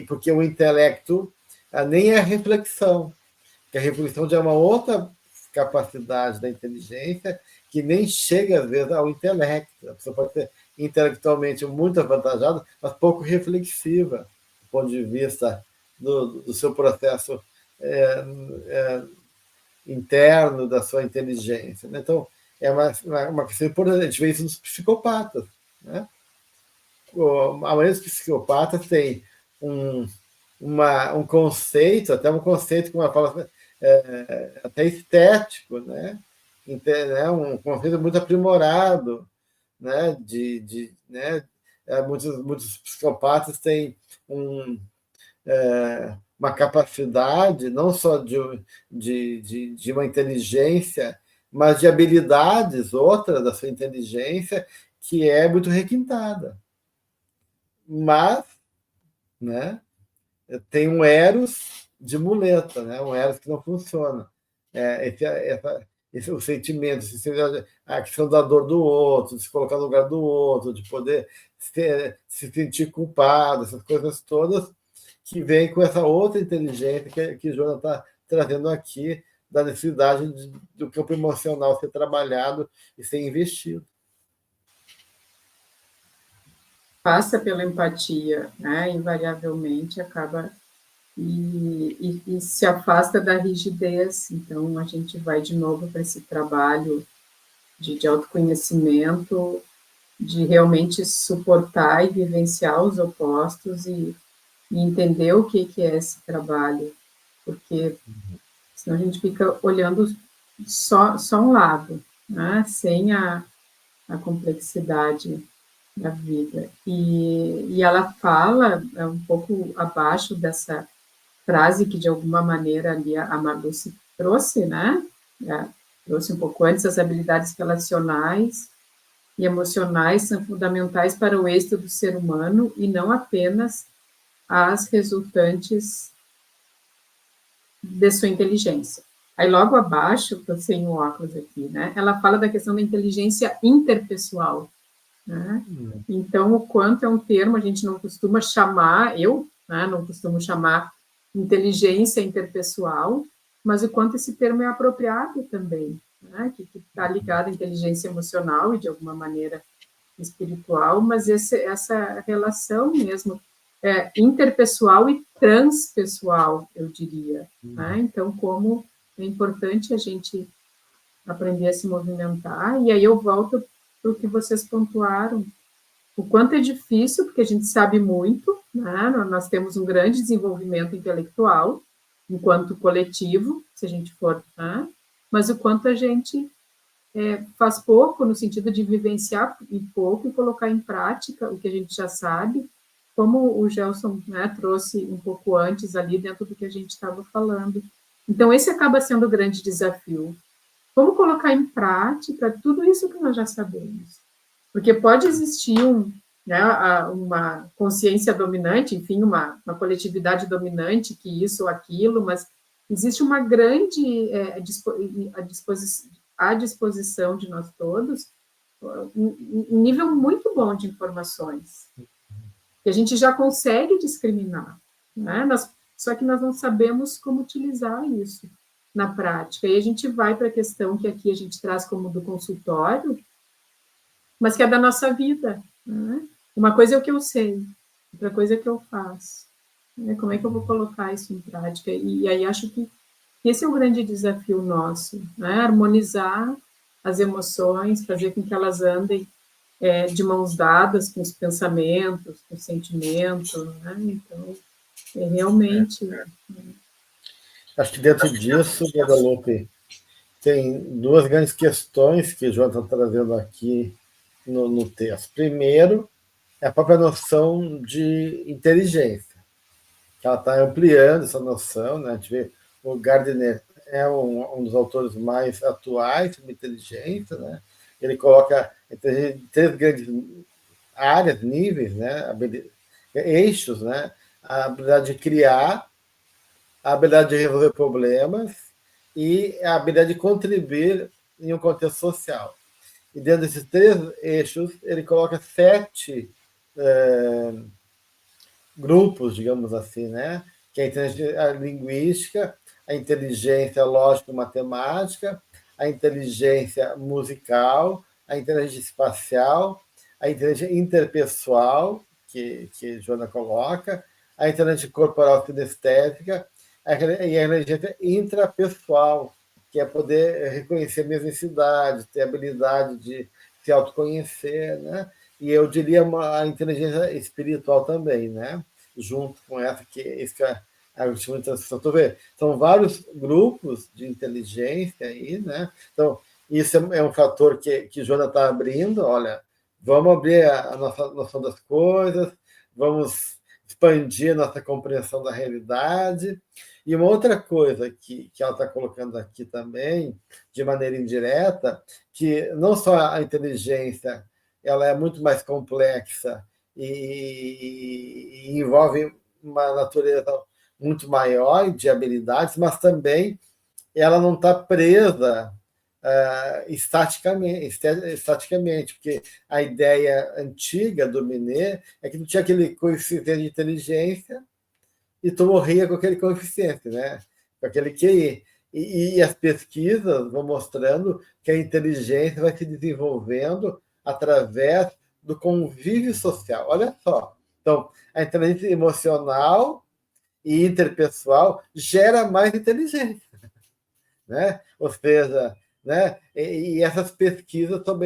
porque o intelecto nem é reflexão, que a reflexão já é uma outra capacidade da inteligência que nem chega, às vezes, ao intelecto. A pessoa pode ser intelectualmente muito avantajada, mas pouco reflexiva, do ponto de vista do seu processo interno, da sua inteligência. Né? Então, é uma questão importante. A gente vê isso nos psicopatas. Né? A maioria dos psicopatas tem um conceito, até um conceito, como ela fala, até estético, né? Um conceito muito aprimorado, né? Né? Muitos psicopatas têm uma capacidade não só de uma inteligência, mas de habilidades, outra da sua inteligência, que é muito requintada. Mas, né, tem um eros de muleta, né, um eros que não funciona. O sentimento, a questão da dor do outro, de se colocar no lugar do outro, de poder se sentir culpado, essas coisas todas, que vem com essa outra inteligência que o Jonas está trazendo aqui, da necessidade do campo emocional ser trabalhado e ser investido. Passa pela empatia, né? Invariavelmente acaba e se afasta da rigidez. Então, a gente vai de novo para esse trabalho de autoconhecimento, de realmente suportar e vivenciar os opostos e entender o que é esse trabalho, porque senão a gente fica olhando só um lado, né? Sem a complexidade da vida. E ela fala um pouco abaixo dessa frase que, de alguma maneira, ali a Marluce trouxe, né? Trouxe um pouco antes, as habilidades relacionais e emocionais são fundamentais para o êxito do ser humano e não apenas as resultantes de sua inteligência. Aí, logo abaixo, estou sem o óculos aqui, né? Ela fala da questão da inteligência interpessoal, né? Então, o quanto é um termo, a gente não costuma chamar, né, não costumo chamar inteligência interpessoal, mas o quanto esse termo é apropriado também, né? Que está ligado à inteligência emocional e, de alguma maneira, espiritual, mas essa relação mesmo interpessoal e transpessoal, eu diria. Né? Então, como é importante a gente aprender a se movimentar, e aí eu volto para o que vocês pontuaram, o quanto é difícil, porque a gente sabe muito, né? Nós temos um grande desenvolvimento intelectual, enquanto coletivo, se a gente for, né? Mas o quanto a gente faz pouco, no sentido de vivenciar pouco e colocar em prática o que a gente já sabe, como o Gelson, né, trouxe um pouco antes ali, dentro do que a gente estava falando. Então, esse acaba sendo o grande desafio. Como colocar em prática tudo isso que nós já sabemos? Porque pode existir uma consciência dominante, enfim, uma coletividade dominante, que isso ou aquilo, mas existe uma grande à disposição de nós todos um nível muito bom de informações, que a gente já consegue discriminar, né? Só que nós não sabemos como utilizar isso na prática. E a gente vai para a questão que aqui a gente traz como do consultório, mas que é da nossa vida, né? Uma coisa é o que eu sei, outra coisa é o que eu faço. Né? Como é que eu vou colocar isso em prática? E aí acho que esse é o grande desafio nosso, né? Harmonizar as emoções, fazer com que elas andem de mãos dadas com os pensamentos, com o sentimento, né? Então, realmente... Acho que dentro disso, Guadalupe, tem duas grandes questões que o João está trazendo aqui no texto. Primeiro, é a própria noção de inteligência, que ela está ampliando essa noção, né? A gente vê o Gardner é um dos autores mais atuais sobre inteligência, né? Ele coloca entre três grandes áreas, níveis, né? Eixos, né? A habilidade de criar, a habilidade de resolver problemas e a habilidade de contribuir em um contexto social. E dentro desses três eixos, ele coloca 7 grupos, digamos assim, né? Que é a inteligência linguística, a inteligência lógico-matemática, a inteligência musical, a inteligência espacial, a inteligência interpessoal, que Joana coloca, a inteligência corporal kinestésica e a inteligência intrapessoal, que é poder reconhecer minhas necessidades, ter a habilidade de se autoconhecer, né? E eu diria a inteligência espiritual também, né? Junto com essa, que é a última transição. São vários grupos de inteligência aí, né? Então, isso é um fator que Joana está abrindo. Olha, vamos abrir a nossa noção das coisas, vamos expandir a nossa compreensão da realidade. E uma outra coisa que ela está colocando aqui também, de maneira indireta, que não só a inteligência ela é muito mais complexa e envolve uma natureza muito maior de habilidades, mas também ela não está presa estaticamente, porque a ideia antiga do Minet é que não tinha aquele coeficiente de inteligência e tu morria com aquele coeficiente, né? Com aquele QI. E as pesquisas vão mostrando que a inteligência vai se desenvolvendo através do convívio social. Olha só. Então, a inteligência emocional e interpessoal gera mais inteligência, né? Ou seja, né? E essas pesquisas são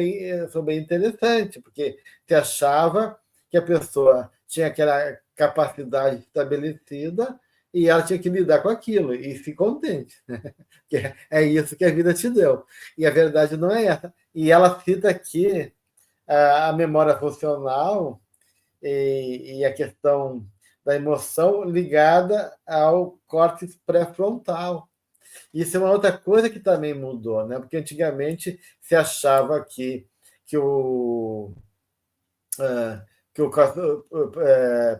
bem interessantes, porque se achava que a pessoa tinha aquela capacidade estabelecida e ela tinha que lidar com aquilo e se contente, né? Que é isso que a vida te deu. E a verdade não é essa. E ela cita aqui a memória funcional e a questão da emoção ligada ao córtex pré-frontal. Isso é uma outra coisa que também mudou, né? Porque antigamente se achava que o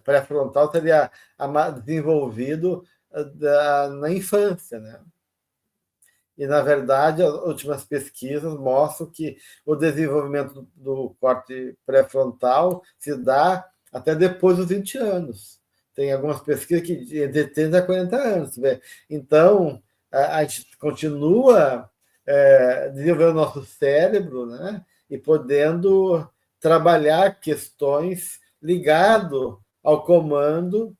pré-frontal teria desenvolvido na infância, né? E, na verdade, as últimas pesquisas mostram que o desenvolvimento do córtex pré-frontal se dá até depois dos 20 anos. Tem algumas pesquisas que de 30 a 40 anos. Né? Então, a gente continua desenvolvendo o nosso cérebro, né? E podendo trabalhar questões ligadas ao comando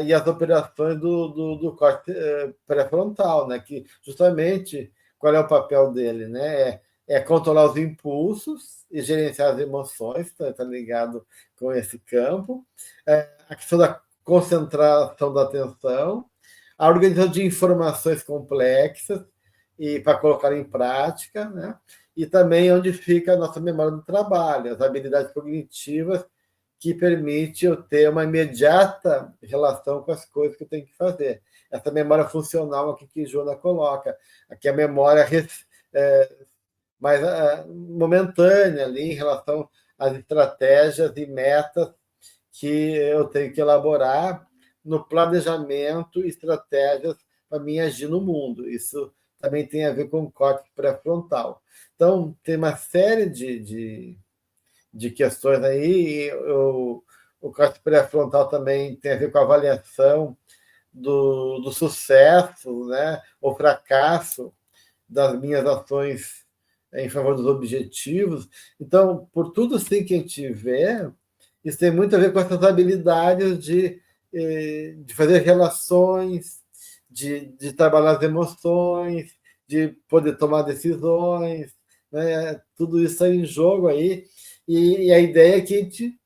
e as operações do córtex pré-frontal, né? Que justamente qual é o papel dele, né? É controlar os impulsos e gerenciar as emoções, está ligado com esse campo. A questão da concentração da atenção, a organização de informações complexas e para colocar em prática, né? E também onde fica a nossa memória do trabalho, as habilidades cognitivas que permite eu ter uma imediata relação com as coisas que eu tenho que fazer. Essa memória funcional aqui que Joana coloca, aqui a memória mais momentânea ali em relação às estratégias e metas que eu tenho que elaborar no planejamento e estratégias para mim agir no mundo. Isso também tem a ver com o córtex pré-frontal. Então, tem uma série de questões aí. O córtex pré-frontal também tem a ver com a avaliação do sucesso, né, ou fracasso das minhas ações em favor dos objetivos. Então, por tudo assim que a gente vê, isso tem muito a ver com essas habilidades de fazer relações, de trabalhar as emoções, de poder tomar decisões, né? Tudo isso está em jogo aí. E a ideia é que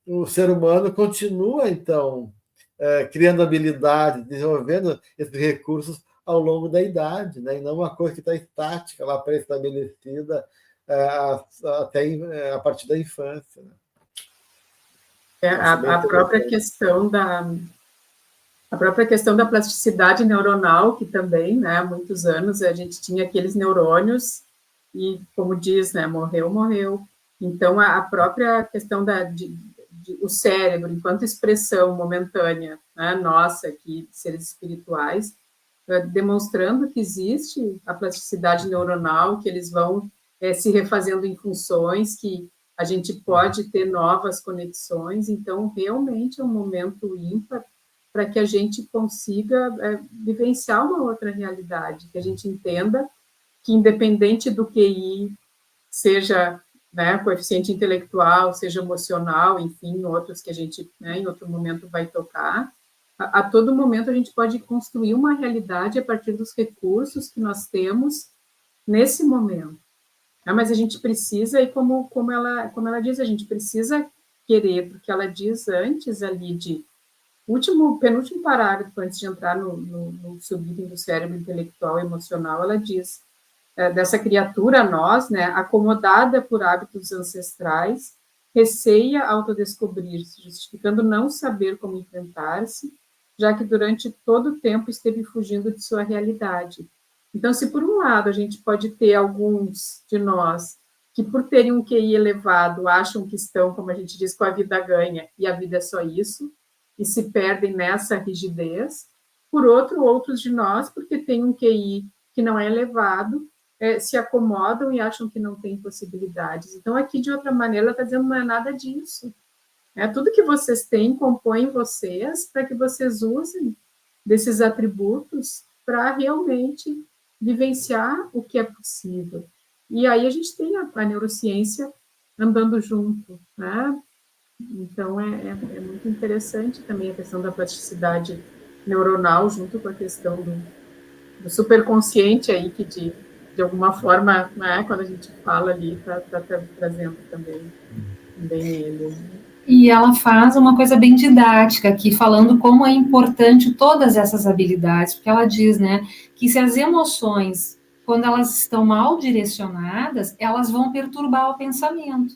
o ser humano continua, então, criando habilidades, desenvolvendo esses recursos ao longo da idade, né? E não uma coisa que está estática, lá pré-estabelecida até a partir da infância. Né? A própria questão da plasticidade neuronal, que também, né, há muitos anos a gente tinha aqueles neurônios e, como diz, né, morreu. Então, a própria questão o cérebro, enquanto expressão momentânea, né, nossa, aqui, seres espirituais, demonstrando que existe a plasticidade neuronal, que eles vão se refazendo em funções, que a gente pode ter novas conexões. Então, realmente é um momento ímpar para que a gente consiga vivenciar uma outra realidade, que a gente entenda que, independente do QI, seja, né, coeficiente intelectual, seja emocional, enfim, outros que a gente, né, em outro momento vai tocar, a todo momento a gente pode construir uma realidade a partir dos recursos que nós temos nesse momento. Mas a gente precisa, e como ela diz, a gente precisa querer, porque ela diz antes ali penúltimo parágrafo, antes de entrar no subitem do cérebro intelectual e emocional, ela diz dessa criatura, nós, né, acomodada por hábitos ancestrais, receia autodescobrir-se, justificando não saber como enfrentar-se, já que durante todo o tempo esteve fugindo de sua realidade. Então, se por um lado a gente pode ter alguns de nós que, por terem um QI elevado, acham que estão, como a gente diz, com a vida ganha, e a vida é só isso, e se perdem nessa rigidez, por outros de nós, porque têm um QI que não é elevado, se acomodam e acham que não tem possibilidades. Então, aqui, de outra maneira, ela está dizendo não é nada disso. Tudo que vocês têm compõe vocês para que vocês usem desses atributos para realmente vivenciar o que é possível. E aí a gente tem a neurociência andando junto, né? Então, é muito interessante também a questão da plasticidade neuronal junto com a questão do superconsciente aí, que de alguma forma, né, quando a gente fala ali, está trazendo também ele. E ela faz uma coisa bem didática aqui, falando como é importante todas essas habilidades, porque ela diz, né, que se as emoções, quando elas estão mal direcionadas, elas vão perturbar o pensamento.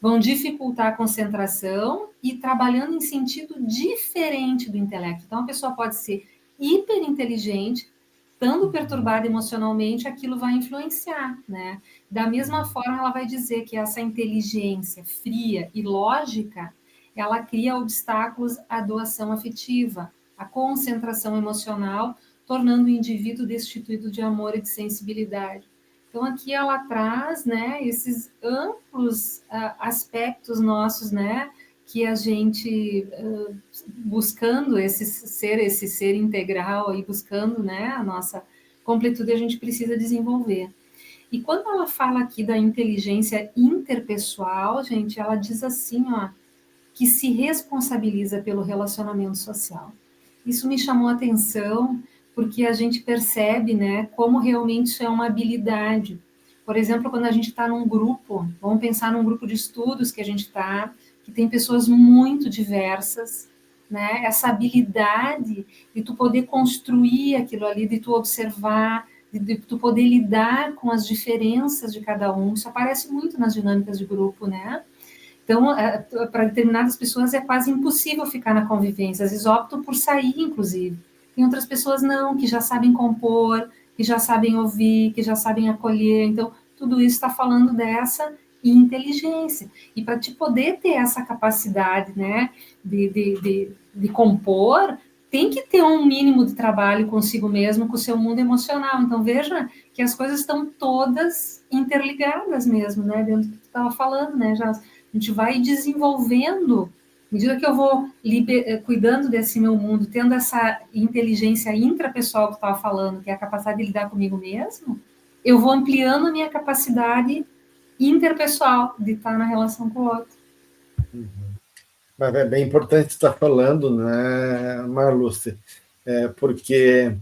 vão dificultar a concentração e trabalhando em sentido diferente do intelecto. Então, a pessoa pode ser hiperinteligente, estando perturbada emocionalmente, aquilo vai influenciar, né? Da mesma forma, ela vai dizer que essa inteligência fria e lógica, ela cria obstáculos à doação afetiva, à concentração emocional, tornando o indivíduo destituído de amor e de sensibilidade. Então, aqui ela traz, né, esses amplos aspectos nossos, né, que a gente, buscando esse ser integral e buscando, né, a nossa completude, a gente precisa desenvolver. E quando ela fala aqui da inteligência interpessoal, gente, ela diz assim, ó, que se responsabiliza pelo relacionamento social. Isso me chamou a atenção, porque a gente percebe, né, como realmente isso é uma habilidade. Por exemplo, quando a gente está num grupo, vamos pensar num grupo de estudos que a gente está, que tem pessoas muito diversas, né, essa habilidade de tu poder construir aquilo ali, de tu observar, de tu poder lidar com as diferenças de cada um, isso aparece muito nas dinâmicas de grupo, né? Então, para determinadas pessoas é quase impossível ficar na convivência, às vezes optam por sair, inclusive. Tem outras pessoas não, que já sabem compor, que já sabem ouvir, que já sabem acolher. Então, tudo isso está falando dessa inteligência. E para te poder ter essa capacidade, né, de compor, tem que ter um mínimo de trabalho consigo mesmo, com o seu mundo emocional. Então, veja que as coisas estão todas interligadas mesmo, né, dentro do que tu estava falando, né, já a gente vai desenvolvendo, à medida que eu vou cuidando desse meu mundo, tendo essa inteligência intrapessoal que eu estava falando, que é a capacidade de lidar comigo mesmo, eu vou ampliando a minha capacidade interpessoal de estar na relação com o outro. Mas é bem importante estar falando, né, Marluce? Porque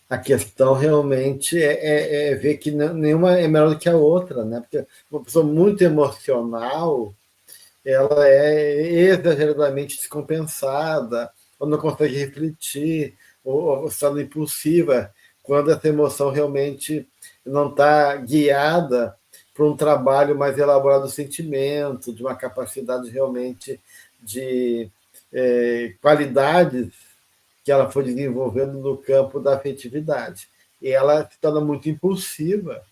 a questão realmente é ver que nenhuma é melhor do que a outra, né? Porque uma pessoa muito emocional, ela é exageradamente descompensada, ou não consegue refletir, ou está impulsiva, quando essa emoção realmente não está guiada por um trabalho mais elaborado do sentimento, de uma capacidade realmente de qualidades que ela foi desenvolvendo no campo da afetividade. E ela se torna muito impulsiva,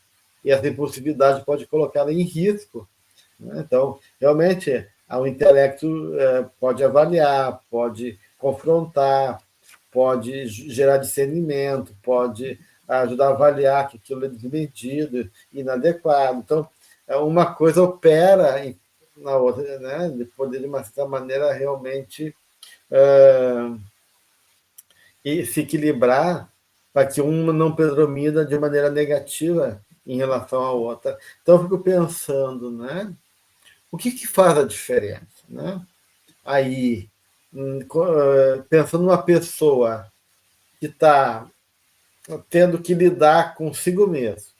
e essa impulsividade pode colocá-la em risco. Então, realmente, o intelecto pode avaliar, pode confrontar, pode gerar discernimento, pode ajudar a avaliar que aquilo é desmedido, inadequado. Então, uma coisa opera na outra, né? De poder, de uma certa maneira, realmente e se equilibrar para que uma não predomina de maneira negativa em relação à outra. Então, eu fico pensando, né? O que faz a diferença, né? Aí, pensando numa pessoa que está tendo que lidar consigo mesmo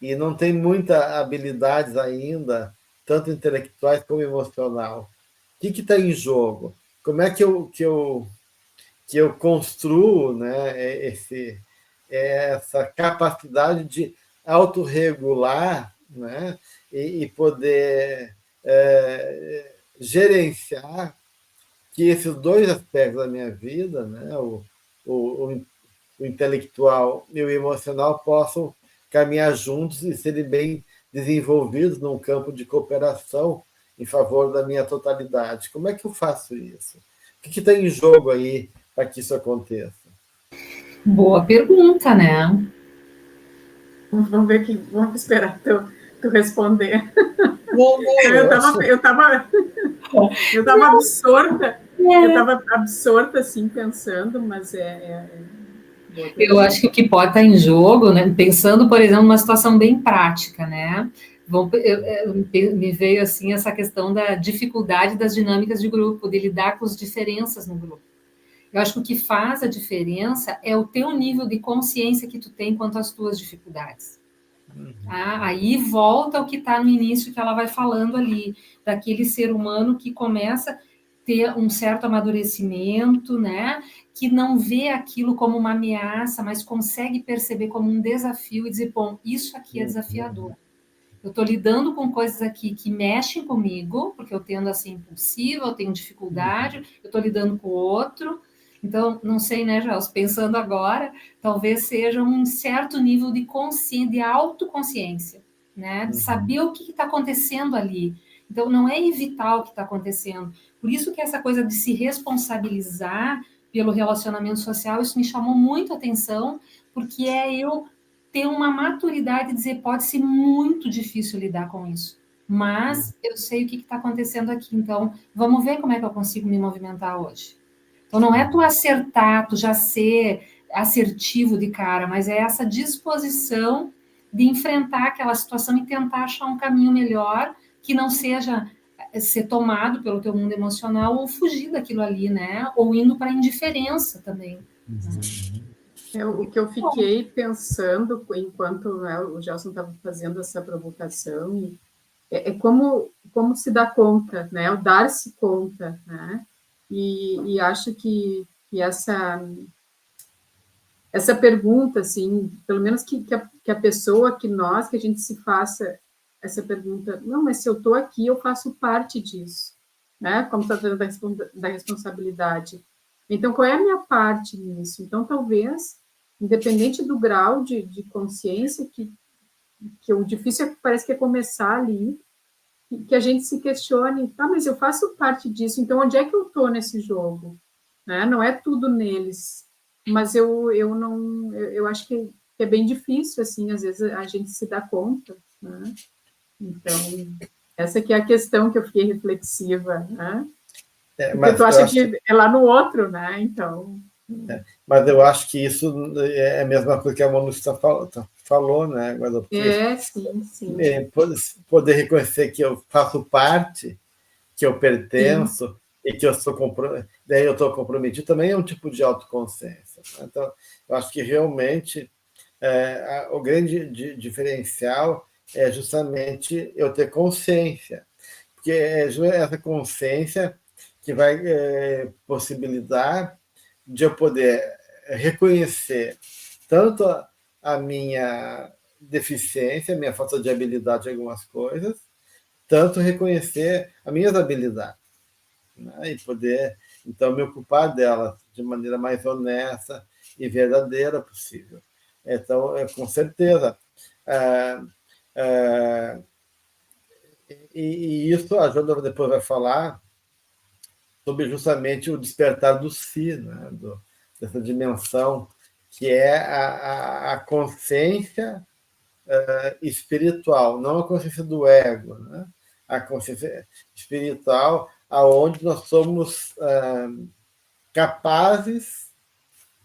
e não tem muitas habilidades ainda, tanto intelectuais como emocional, o que está em jogo? Como é que eu construo, né, essa capacidade de autorregular, né, e poder gerenciar que esses dois aspectos da minha vida, né, o intelectual e o emocional, possam caminhar juntos e serem bem desenvolvidos num campo de cooperação em favor da minha totalidade. Como é que eu faço isso? O que está em jogo aí para que isso aconteça? Boa pergunta, né? Vamos ver que vamos esperar tu responder. Não, eu estava absorta, eu estava absorta assim pensando, mas eu acho que o que pode estar em jogo, né? Pensando, por exemplo, numa situação bem prática, né? Me veio assim essa questão da dificuldade das dinâmicas de grupo, de lidar com as diferenças no grupo. Eu acho que o que faz a diferença é o teu nível de consciência que tu tem quanto às tuas dificuldades. Aí volta ao que está no início que ela vai falando ali, daquele ser humano que começa a ter um certo amadurecimento, né? Que não vê aquilo como uma ameaça, mas consegue perceber como um desafio e dizer, bom, isso aqui é desafiador. eu estou lidando com coisas aqui que mexem comigo, porque eu tendo a ser impulsiva, eu tenho dificuldade, eu estou lidando com o outro. Então, não sei, né, Gels, pensando agora, talvez seja um certo nível de consciência, de autoconsciência, né, de saber o que está acontecendo ali. Então, não é evitar o que está acontecendo. Por isso que essa coisa de se responsabilizar pelo relacionamento social, isso me chamou muito a atenção, porque é eu ter uma maturidade de dizer, pode ser muito difícil lidar com isso, mas eu sei o que está acontecendo aqui, então vamos ver como é que eu consigo me movimentar hoje. Então não é tu acertar, tu já ser assertivo de cara, mas é essa disposição de enfrentar aquela situação e tentar achar um caminho melhor, que não seja ser tomado pelo teu mundo emocional ou fugir daquilo ali, né? Ou indo para a indiferença também. O que eu fiquei pensando enquanto, né, o Gelson estava fazendo essa provocação é como se dá conta, né? O dar-se conta, né? E acho que essa pergunta, assim, pelo menos que a pessoa, que a gente se faça essa pergunta, não, mas se eu estou aqui, eu faço parte disso, né? Como está falando da responsabilidade. Então, qual é a minha parte nisso? Então, talvez, independente do grau de consciência, que o difícil parece que é começar ali, que a gente se questione, tá, mas eu faço parte disso, então onde é que eu estou nesse jogo? Né? Não é tudo neles, mas eu acho que é bem difícil, assim, às vezes a gente se dá conta, né? Então, essa que é a questão que eu fiquei reflexiva, né? Porque tu acha que é lá no outro, né? Então... Mas eu acho que isso é a mesma coisa que a Manu falou, né? Agora, sim. Poder reconhecer que eu faço parte, que eu pertenço, e que eu daí eu estou comprometido, também é um tipo de autoconsciência. Né? Então, eu acho que realmente o grande diferencial é justamente eu ter consciência, porque é essa consciência que vai possibilitar de eu poder reconhecer tanto a minha deficiência, a minha falta de habilidade em algumas coisas, tanto reconhecer as minhas habilidades, né? E poder, então, me ocupar delas de maneira mais honesta e verdadeira possível. Então, com certeza. E isso a Jônia depois vai falar sobre justamente o despertar do si, né? Dessa dimensão que é a consciência espiritual, não a consciência do ego, né? A consciência espiritual, aonde nós somos capazes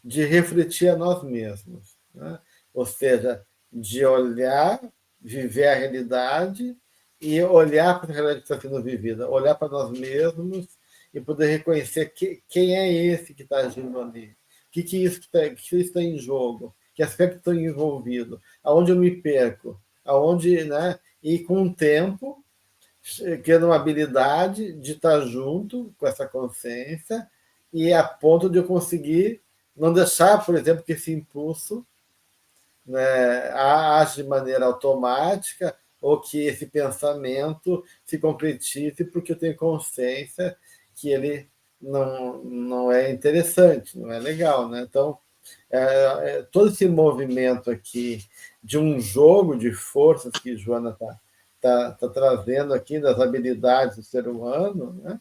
de refletir a nós mesmos, né? Ou seja, de olhar, viver a realidade e olhar para a realidade que está sendo vivida, olhar para nós mesmos e poder reconhecer quem é esse que está agindo ali, o que isso está em jogo, que aspecto está envolvido, aonde eu me perco, aonde, né? E com o tempo, criando uma habilidade de estar junto com essa consciência e a ponto de eu conseguir não deixar, por exemplo, que esse impulso, né, age de maneira automática ou que esse pensamento se concretize porque eu tenho consciência que ele não é interessante, não é legal, né? Então, todo esse movimento aqui de um jogo de forças que Joana está trazendo aqui das habilidades do ser humano, né?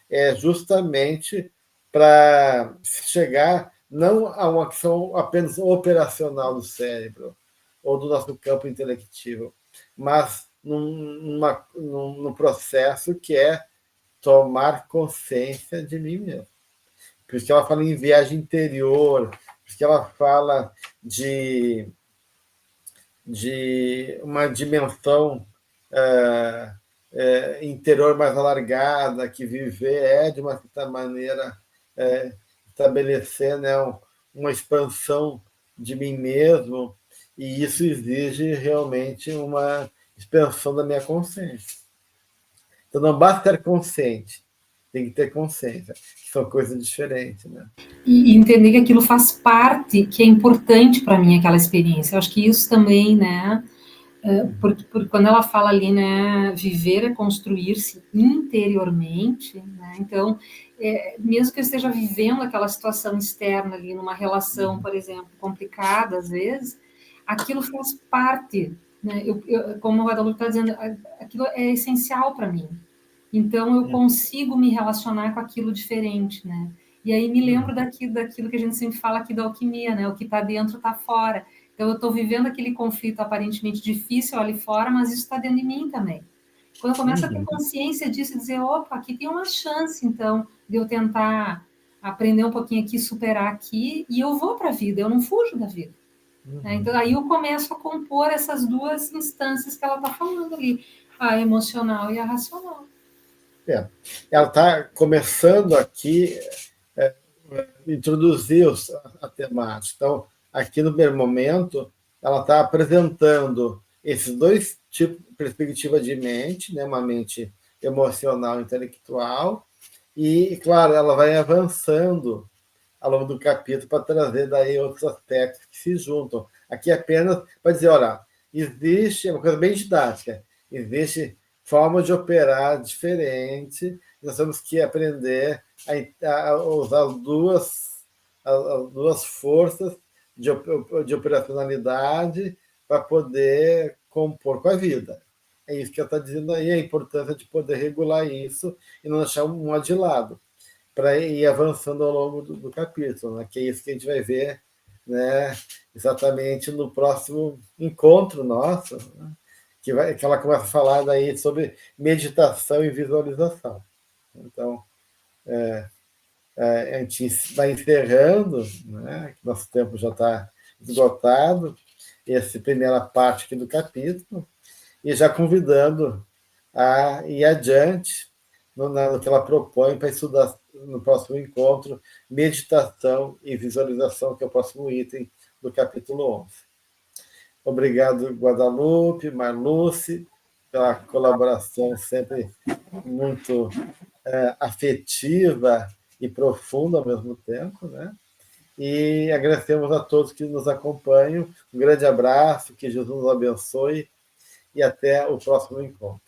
É justamente para chegar não a uma ação apenas operacional do cérebro ou do nosso campo intelectivo, mas num processo que é tomar consciência de mim mesmo. Por isso que ela fala em viagem interior, por isso que ela fala de uma dimensão interior mais alargada, que viver de uma certa maneira, estabelecer, né, uma expansão de mim mesmo, e isso exige realmente uma expansão da minha consciência. Então, não basta ter consciente, tem que ter consciência, que são coisas diferentes, né? E entender que aquilo faz parte, que é importante para mim, aquela experiência. Eu acho que isso também, né, Porque quando ela fala ali, né, viver é construir-se interiormente, né, então, mesmo que eu esteja vivendo aquela situação externa ali, numa relação, por exemplo, complicada às vezes, aquilo faz parte, né, como o Guadalupe está dizendo, aquilo é essencial para mim, então eu consigo me relacionar com aquilo diferente, né, e aí me lembro daquilo que a gente sempre fala aqui da alquimia, né, o que está dentro está fora. Então, eu estou vivendo aquele conflito aparentemente difícil ali fora, mas isso está dentro de mim também. Quando eu começo a ter consciência disso e dizer, opa, aqui tem uma chance, então, de eu tentar aprender um pouquinho aqui, superar aqui, e eu vou para a vida, eu não fujo da vida. Então, aí eu começo a compor essas duas instâncias que ela está falando ali, a emocional e a racional. Ela está começando aqui introduzir a temática. Então, aqui no primeiro momento, ela está apresentando esses dois tipos de perspectiva de mente, né? Uma mente emocional e intelectual, e, claro, ela vai avançando ao longo do capítulo para trazer daí outros aspectos que se juntam. Aqui apenas para dizer, olha, existe, é uma coisa bem didática, existe forma de operar diferente, nós temos que aprender a usar as duas forças de operacionalidade para poder compor com a vida. É isso que ela está dizendo aí, a importância de poder regular isso e não deixar um de lado, para ir avançando ao longo do capítulo, né? Que é isso que a gente vai ver, né, exatamente no próximo encontro nosso, né? Que ela começa a falar daí sobre meditação e visualização. Então, a gente vai encerrando, né, que nosso tempo já está esgotado, essa primeira parte aqui do capítulo, e já convidando a ir adiante no que ela propõe para estudar no próximo encontro, meditação e visualização, que é o próximo item do capítulo 11. Obrigado, Guadalupe, Marluce, pela colaboração sempre muito afetiva e profunda ao mesmo tempo, né? E agradecemos a todos que nos acompanham. Um grande abraço, que Jesus nos abençoe e até o próximo encontro.